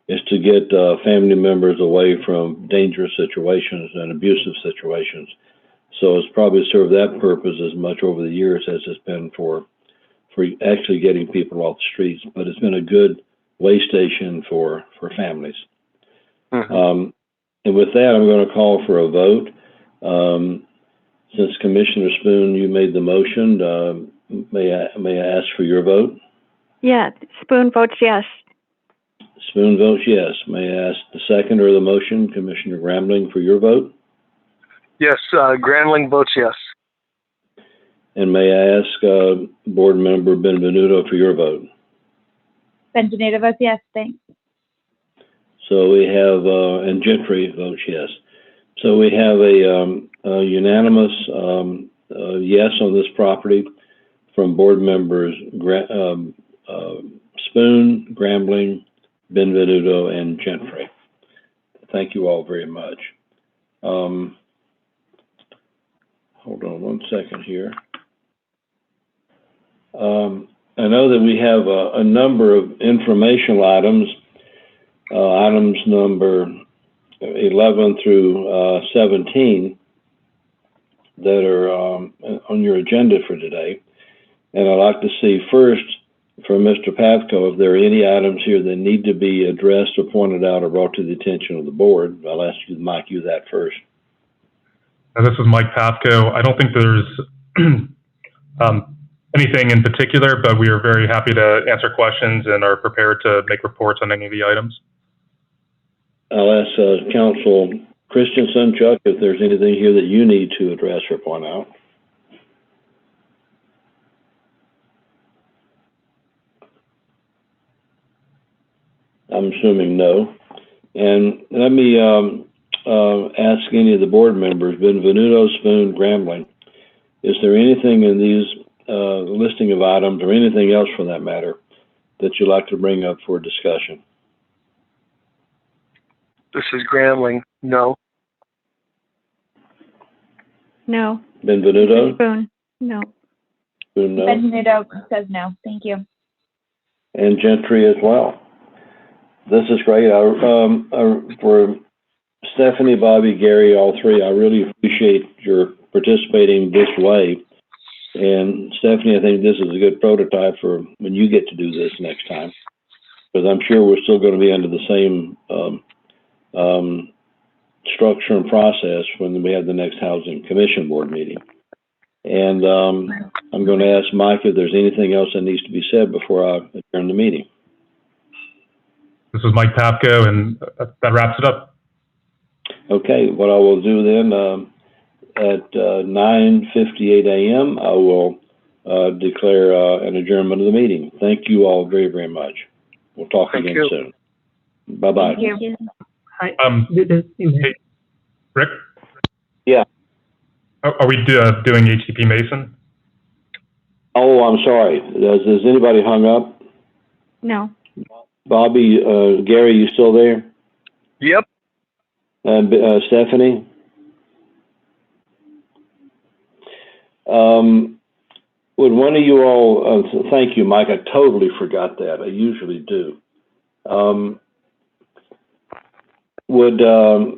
is to get family members away from dangerous situations and abusive situations. So it's probably served that purpose as much over the years as it's been for actually getting people off the streets. But it's been a good way station for families. And with that, I'm going to call for a vote. Since Commissioner Spoon, you made the motion, may I ask for your vote? Yeah, Spoon votes yes. Spoon votes yes. May I ask the seconder of the motion, Commissioner Grambling, for your vote? Yes, Granling votes yes. And may I ask Board Member Benvenuto for your vote? Benvenuto votes yes, thanks. So we have, and Gentry votes yes. So we have a unanimous yes on this property from Board Members Spoon, Grambling, Benvenuto, and Gentry. Thank you all very much. Hold on one second here. I know that we have a number of informational items, items number 11 through 17 that are on your agenda for today. And I'd like to see first from Mr. Pavko if there are any items here that need to be addressed or pointed out or brought to the attention of the board. I'll ask you, Mike, you that first. This is Mike Pavko. I don't think there's anything in particular, but we are very happy to answer questions and are prepared to make reports on any of the items. I'll ask Council Christensen, Chuck, if there's anything here that you need to address or point out. I'm assuming no. And let me ask any of the board members, Benvenuto, Spoon, Grambling, is there anything in these listing of items or anything else for that matter that you'd like to bring up for discussion? This is Granling. No. No. Benvenuto? Spoon. No. Spoon, no. Benvenuto says no, thank you. And Gentry as well. This is great. For Stephanie, Bobby, Gary, all three, I really appreciate your participating this way. And Stephanie, I think this is a good prototype for when you get to do this next time, because I'm sure we're still going to be under the same structure and process when we have the next Housing Commission Board meeting. And I'm going to ask Mike if there's anything else that needs to be said before I adjourn the meeting. This is Mike Pavko, and that wraps it up. Okay, what I will do then, at 9:58 a.m., I will declare an adjournment of the meeting. Thank you all very, very much. We'll talk again soon. Bye-bye. Thank you. Hi. Hey, Rick? Yeah. Are we doing HDP Mason? Oh, I'm sorry. Has anybody hung up? No. Bobby, Gary, you still there? Yep. Stephanie? Would one of you all, thank you, Mike, I totally forgot that. I usually do.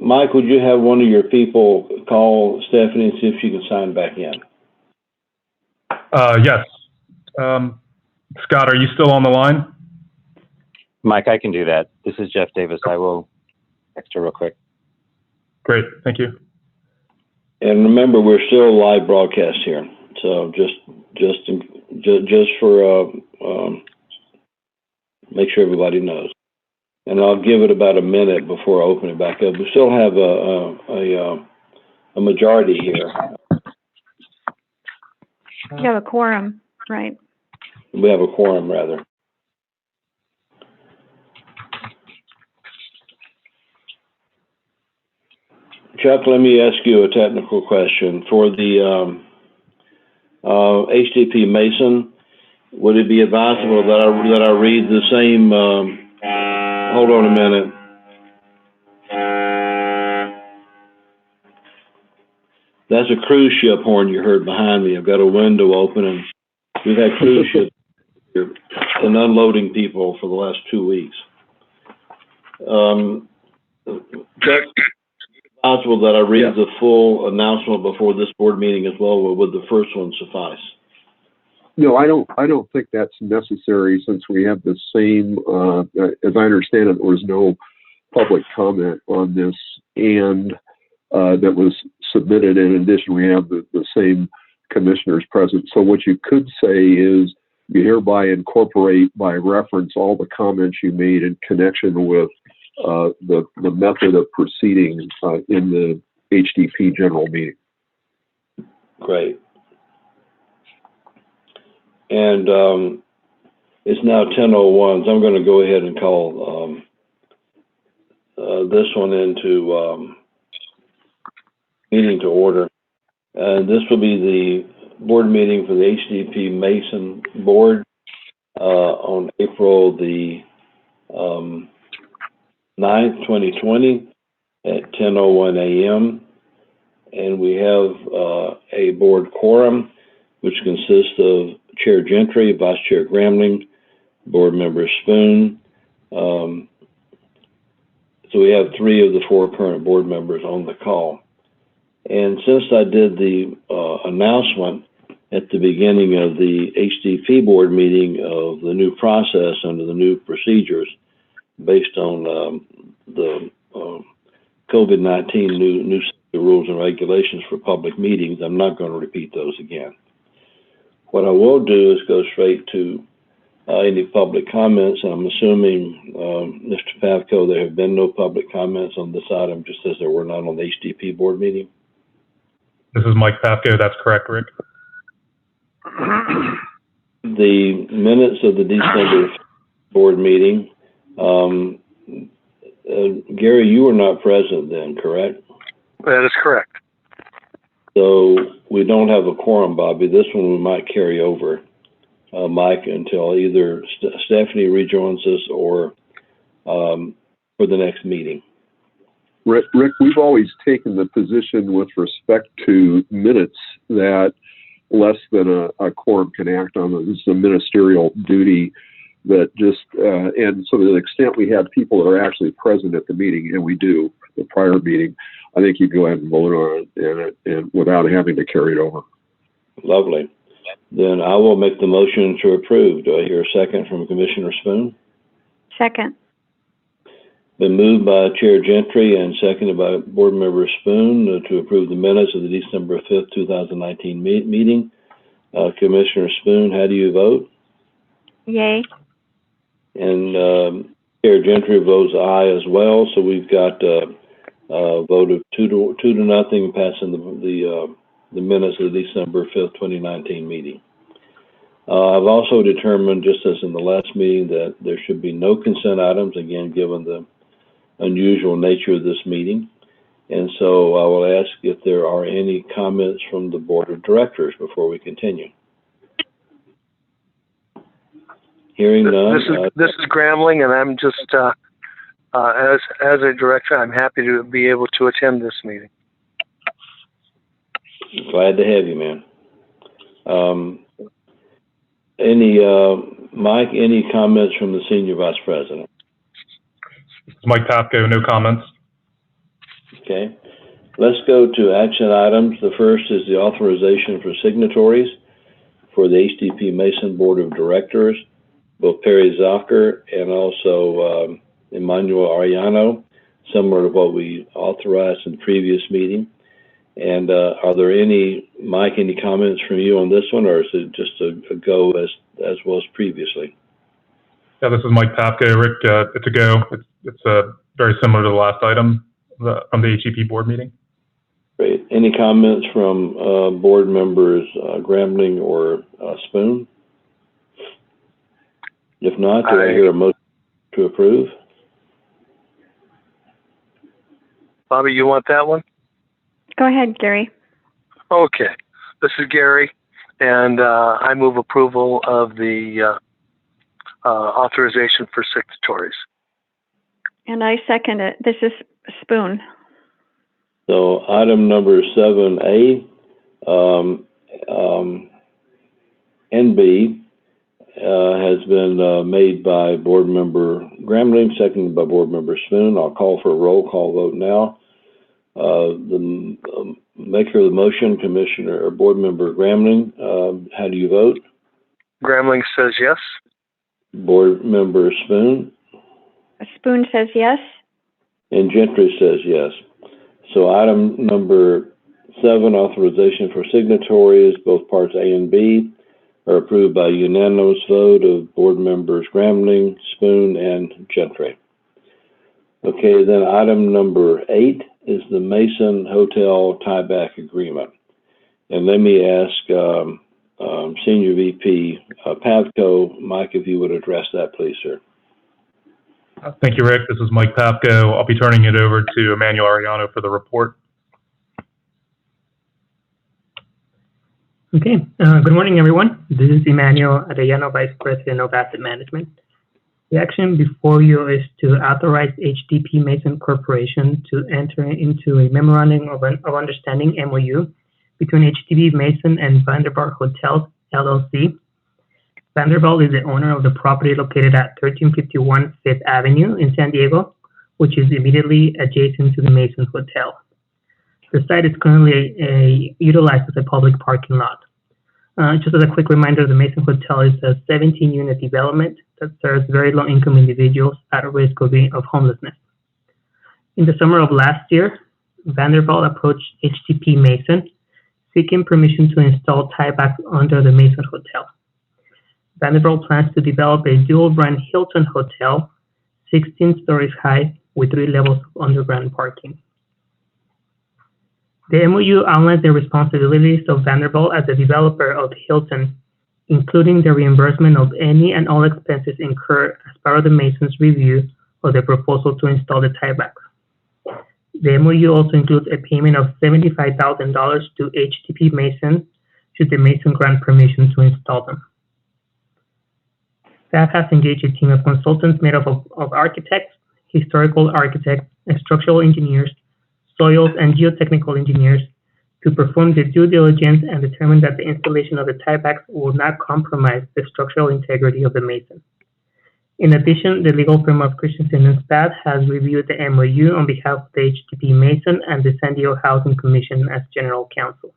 Mike, would you have one of your people call Stephanie and see if she can sign back in? Yes. Scott, are you still on the line? Mike, I can do that. This is Jeff Davis. I will text her real quick. Great, thank you. And remember, we're still a live broadcast here, so just for make sure everybody knows. And I'll give it about a minute before I open it back up. We still have a majority here. You have a quorum, right? We have a quorum, rather. Chuck, let me ask you a technical question. For the HDP Mason, would it be advisable that I read the same? Hold on a minute. That's a cruise ship horn you heard behind me. I've got a window open, and we've had cruise ships here and unloading people for the last 2 weeks. Chuck, possible that I read the full announcement before this board meeting as well, or would the first one suffice? No, I don't think that's necessary, since we have the same, as I understand it, there was no public comment on this, and that was submitted. In addition, we have the same commissioners present. So what you could say is you hereby incorporate by reference all the comments you made in connection with the method of proceeding in the HDP general meeting. Great. And it's now 10:01, so I'm going to go ahead and call this one into meeting to order. This will be the board meeting for the HDP Mason Board on April the 9th, 2020 at 10:01 a.m. And we have a board quorum, which consists of Chair Gentry, Vice Chair Gramling, Board Member Spoon. So we have 3 of the 4 current board members on the call. And since I did the announcement at the beginning of the HDP board meeting of the new process under the new procedures based on the COVID-19 new rules and regulations for public meetings, I'm not going to repeat those again. What I will do is go straight to any public comments, and I'm assuming, Mr. Pavko, there have been no public comments on this item, just as there were none on the HDP board meeting. This is Mike Pavko. That's correct, Rick. The minutes of the December board meeting, Gary, you were not present then, correct? That is correct. So we don't have a quorum, Bobby. This one we might carry over, Mike, until either Stephanie rejoins us or for the next meeting. Rick, we've always taken the position with respect to minutes that less than a quorum can act on. This is a ministerial duty that just, and so to the extent we have people that are actually present at the meeting, and we do, the prior meeting, I think you go ahead and vote on it and without having to carry it over. Lovely. Then I will make the motion to approve. Do I hear a second from Commissioner Spoon? Second. Been moved by Chair Gentry and seconded by Board Member Spoon to approve the minutes of the December 5th, 2019 meeting. Commissioner Spoon, how do you vote? Yay. And Chair Gentry votes aye as well. So we've got a vote of 2-0 passing the minutes of the December 5th, 2019 meeting. I've also determined, just as in the last meeting, that there should be no consent items, again, given the unusual nature of this meeting. And so I will ask if there are any comments from the Board of Directors before we continue. Hearing none. This is Gramling, and I'm just, as a director, I'm happy to be able to attend this meeting. Glad to have you, man. Mike, any comments from the Senior Vice President? Mike Pavko, no comments. Okay. Let's go to action items. The first is the authorization for signatories for the HDP Mason Board of Directors, both Perry Zucker and also Emmanuel Arellano, similar to what we authorized in the previous meeting. And are there any, Mike, any comments from you on this one, or is it just a go as was previously? Yeah, this is Mike Pavko. Rick, it's a go. It's very similar to the last item from the HDP board meeting. Great. Any comments from board members Gramling or Spoon? If not, do I hear a motion to approve? Bobby, you want that one? Go ahead, Gary. Okay. This is Gary, and I move approval of the authorization for signatories. And I second it. This is Spoon. So item number 7A and B has been made by Board Member Gramling, seconded by Board Member Spoon. I'll call for a roll call vote now. The maker of the motion, Commissioner or Board Member Gramling, how do you vote? Gramling says yes. Board Member Spoon? Spoon says yes. And Gentry says yes. So item number 7, authorization for signatories, both parts A and B, are approved by unanimous vote of board members Grambling, Spoon, and Gentry. Okay, then item number 8 is the Mason Hotel tieback agreement. And let me ask Senior VP Pavko, Mike, if you would address that, please, sir. Thank you, Rick. This is Mike Papko. I'll be turning it over to Emmanuel Arellano for the report. Okay, good morning, everyone. This is Emmanuel Arellano, Vice President of Asset Management. The action before you is to authorize HDP Mason Corporation to enter into a memorandum of understanding MOU between HDP Mason and Vanderbilt Hotels, LLC. Vanderbilt is the owner of the property located at 1351 Fifth Avenue in San Diego, which is immediately adjacent to the Mason Hotel. The site is currently utilized as a public parking lot. Just as a quick reminder, the Mason Hotel is a 17-unit development that serves very low-income individuals at risk of homelessness. In the summer of last year, Vanderbilt approached HDP Mason, seeking permission to install tiebacks under the Mason Hotel. Vanderbilt plans to develop a dual-brand Hilton Hotel, 16 stories high, with 3 levels of underground parking. The MOU outlines the responsibilities of Vanderbilt as a developer of Hilton, including the reimbursement of any and all expenses incurred as part of the Mason's review of the proposal to install the tiebacks. The MOU also includes a payment of $75,000 to HDP Mason should the Mason grant permission to install them. Staff has engaged a team of consultants made up of architects, historical architects, and structural engineers, soils and geotechnical engineers to perform the due diligence and determine that the installation of the tiebacks will not compromise the structural integrity of the Mason. In addition, the legal firm of Christensen and Spath has reviewed the MOU on behalf of the HDP Mason and the San Diego Housing Commission as general counsel.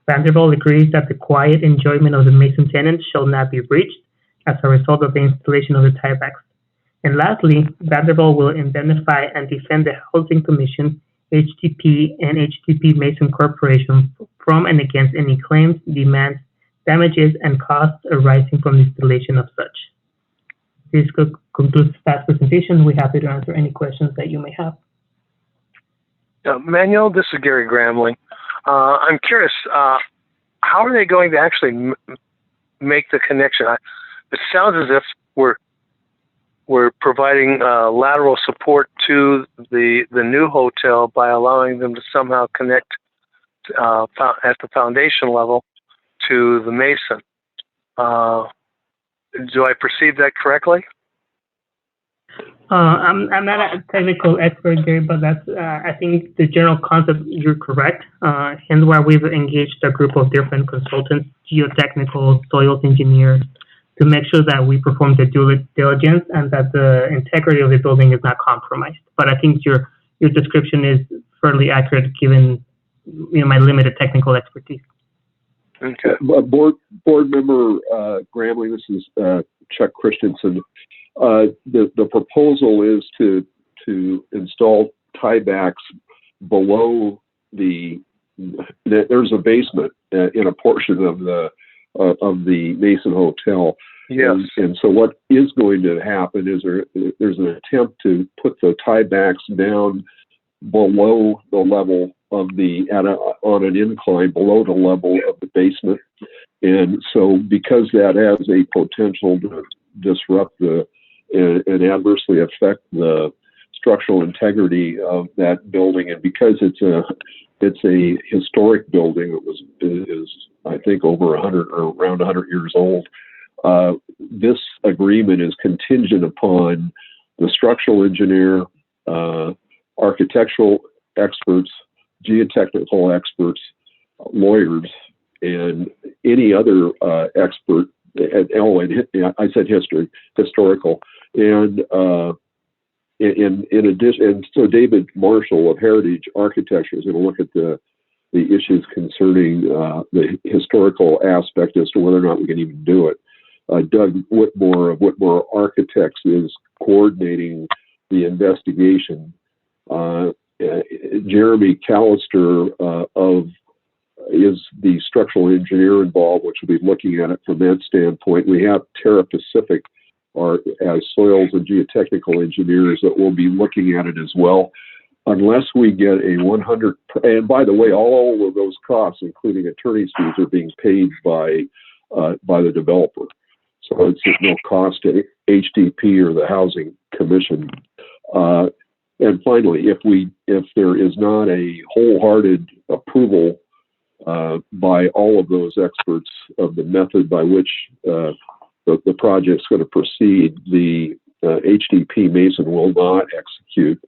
Vanderbilt agrees that the quiet enjoyment of the Mason tenants shall not be breached as a result of the installation of the tiebacks. And lastly, Vanderbilt will indemnify and defend the Housing Commission, HDP, and HDP Mason Corporation from and against any claims, demands, damages, and costs arising from the installation of such. This concludes Pat's presentation. We're happy to answer any questions that you may have. Manuel, this is Gary Grambling. I'm curious, how are they going to actually make the connection? It sounds as if we're providing lateral support to the new hotel by allowing them to somehow connect at the foundation level to the Mason. Do I perceive that correctly? I'm not a technical expert, Gary, but that's I think the general concept, you're correct. Hence why we've engaged a group of different consultants, geotechnical, soils engineers, to make sure that we perform the due diligence and that the integrity of the building is not compromised. But I think your description is fairly accurate given my limited technical expertise. Okay. Board member Grambling, this is Chuck Christensen. The proposal is to install tiebacks below there's a basement in a portion of the Mason Hotel. Yes. And so what is going to happen is there's an attempt to put the tiebacks down below the level of on an incline below the level of the basement. And so because that has a potential to disrupt and adversely affect the structural integrity of that building, and because it's a historic building, is I think over 100 or around 100 years old. This agreement is contingent upon the structural engineer, architectural experts, geotechnical experts, lawyers, and any other expert. I said historical, and in addition, and so David Marshall of Heritage Architecture is going to look at the issues concerning the historical aspect as to whether or not we can even do it. Doug Whitmore of Whitmore Architects is coordinating the investigation. Jeremy Callister is the structural engineer involved, which will be looking at it from that standpoint. We have Terra Pacific, as soils and geotechnical engineers, that will be looking at it as well. Unless we get a 100, and by the way, all of those costs, including attorney's fees, are being paid by the developer. So it's at no cost to HDP or the Housing Commission. And finally, if there is not a wholehearted approval by all of those experts of the method by which the project's going to proceed, the HDP Mason will not execute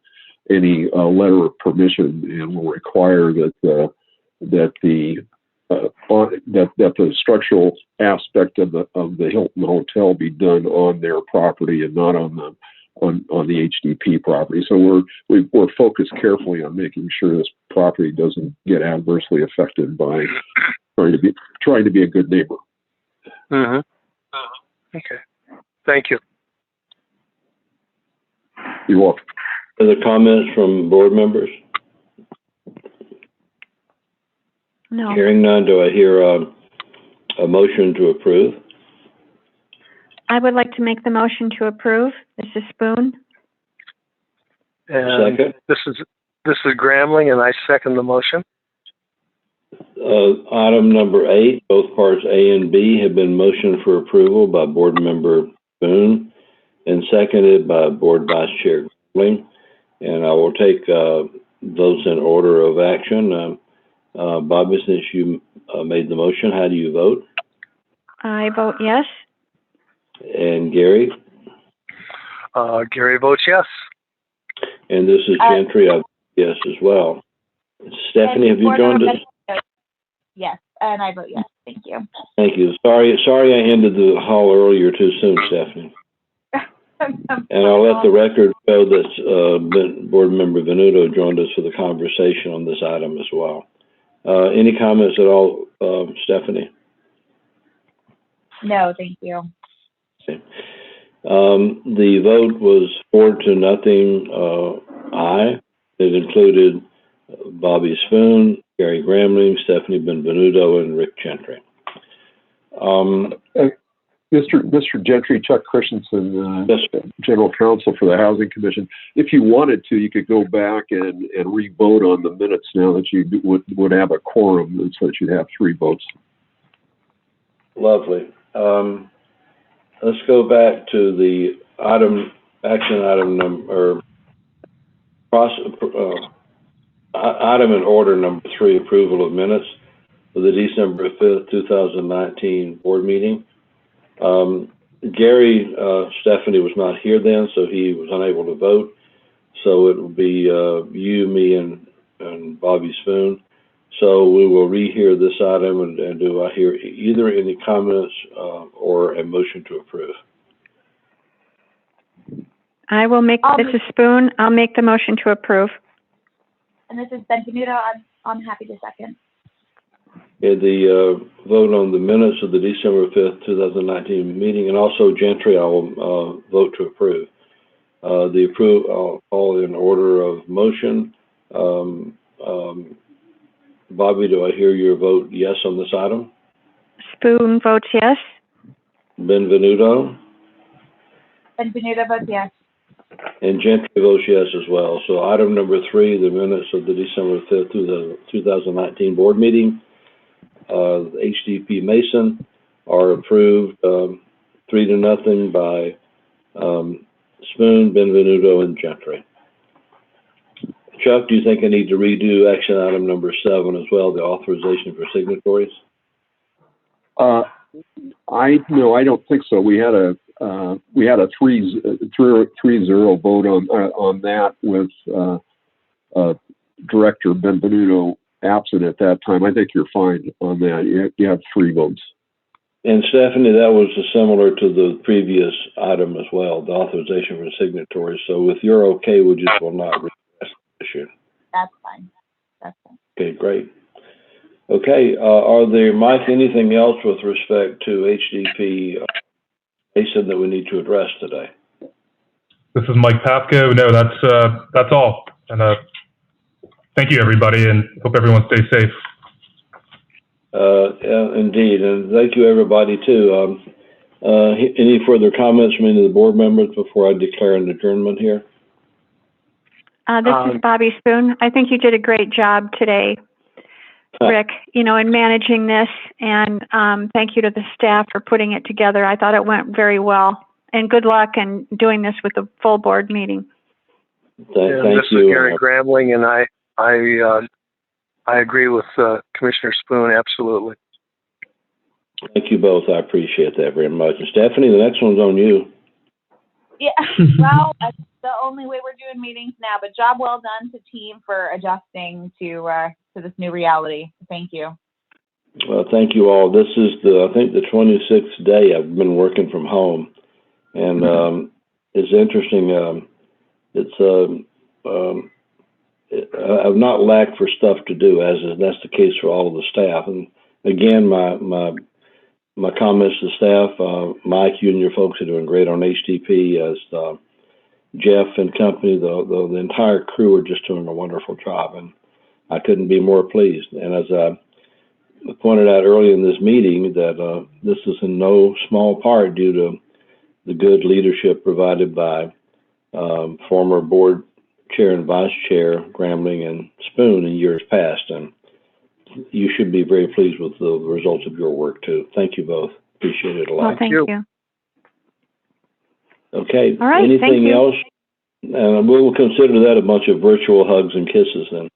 any letter of permission, and will require that the structural aspect of the Hilton Hotel be done on their property and not on the HDP property. So we're focused carefully on making sure this property doesn't get adversely affected by trying to be a good neighbor. Mm-hmm. Okay. Thank you. You're welcome. Other comments from board members? No. Hearing none, do I hear a motion to approve? I would like to make the motion to approve. This is Spoon. And Second. This is Gramling, and I second the motion. Item number 8, both parts A and B have been motioned for approval by Board Member Boone and seconded by Board Vice Chair Gramling. And I will take those in order of action. Bobby, since you made the motion, how do you vote? I vote yes. And Gary? Gary votes yes. And this is Gentry. I vote yes as well. Stephanie, have you joined us? Yes, and I vote yes. Thank you. Thank you. Sorry I ended the call earlier too soon, Stephanie. And I'll let the record show that Board Member Venuto joined us for the conversation on this item as well. Any comments at all, Stephanie? No, thank you. Okay. The vote was 4-0, aye. It included Bobby Spoon, Gary Gramling, Stephanie Benvenuto, and Rick Gentry. Mr. Gentry, Chuck Christensen, Yes, General Counsel for the Housing Commission. If you wanted to, you could go back and re-vote on the minutes now that you would have a quorum, and so that you'd have 3 votes. Lovely. Let's go back to the action item number, item in order number 3, approval of minutes for the December 5th, 2019 board meeting. Gary, Stephanie was not here then, so he was unable to vote. So it will be you, me, and Bobby Spoon. So we will rehear this item, and do I hear either any comments or a motion to approve? I will make, this is Spoon. I'll make the motion to approve. And this is Benvenuto. I'm happy to second. Okay, the vote on the minutes of the December 5th, 2019 meeting, and also Gentry, I will vote to approve. The approve, all in order of motion. Bobby, do I hear your vote yes on this item? Spoon votes yes. Benvenuto? Benvenuto votes yes. And Gentry votes yes as well. So item number 3, the minutes of the December 5th, 2019 board meeting, HDP Mason, are approved 3-0 by Spoon, Benvenuto, and Gentry. Chuck, do you think I need to redo action item number 7 as well, the authorization for signatories? No, I don't think so. We had a 3-0 vote on that with Director Benvenuto absent at that time. I think you're fine on that. You have 3 votes. And Stephanie, that was similar to the previous item as well, the authorization for signatories. So if you're okay, we just will not request the issue. That's fine. That's fine. Okay, great. Okay, are there, Mike, anything else with respect to HDP Mason that we need to address today? This is Mike Papko. No, that's all. And thank you, everybody, and hope everyone stays safe. Indeed, and thank you everybody too. Any further comments from any of the board members before I declare an adjournment here? This is Bobby Spoon. I think you did a great job today, Rick, in managing this, and thank you to the staff for putting it together. I thought it went very well, and good luck in doing this with the full board meeting. Thank this you. is Gary Grambling, and I agree with Commissioner Spoon, absolutely. Thank you both. I appreciate that very much. And Stephanie, the next one's on you. Yeah, well, that's the only way we're doing meetings now, but job well done to team for adjusting to this new reality. Thank you. Well, thank you all. This is I think the 26th day I've been working from home, and it's interesting. I've not lacked for stuff to do, that's the case for all of the staff. And again, my comments to staff, Mike, you and your folks are doing great on HDP. As Jeff and company, the entire crew are just doing a wonderful job, and I couldn't be more pleased. And as I pointed out early in this meeting, that this is in no small part due to the good leadership provided by former board chair and vice chair Grambling and Spoon in years past, and you should be very pleased with the results of your work too. Thank you both. Appreciate it a lot. Well, thank you. Okay. All right. Anything else? And we'll consider that a bunch of virtual hugs and kisses then.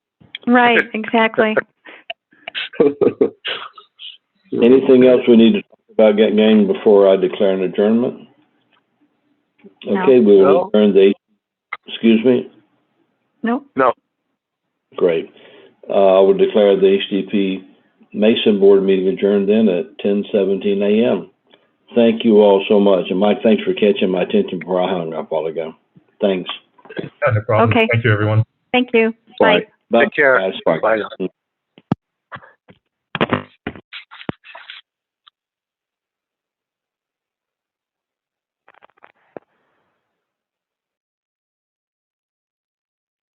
Right. Exactly. Anything else we need to talk about getting before I declare an adjournment? Okay, we will adjourn the. Excuse me. No. Great. I will declare the HDP Mason Board meeting adjourned then at 10:17 a.m. Thank you all so much. And Mike, thanks for catching my attention before I hung up a while ago. Thanks. No problem. Okay. Thank you, everyone. Thank you. Bye. Bye. Take care. Guys. Bye. Bye.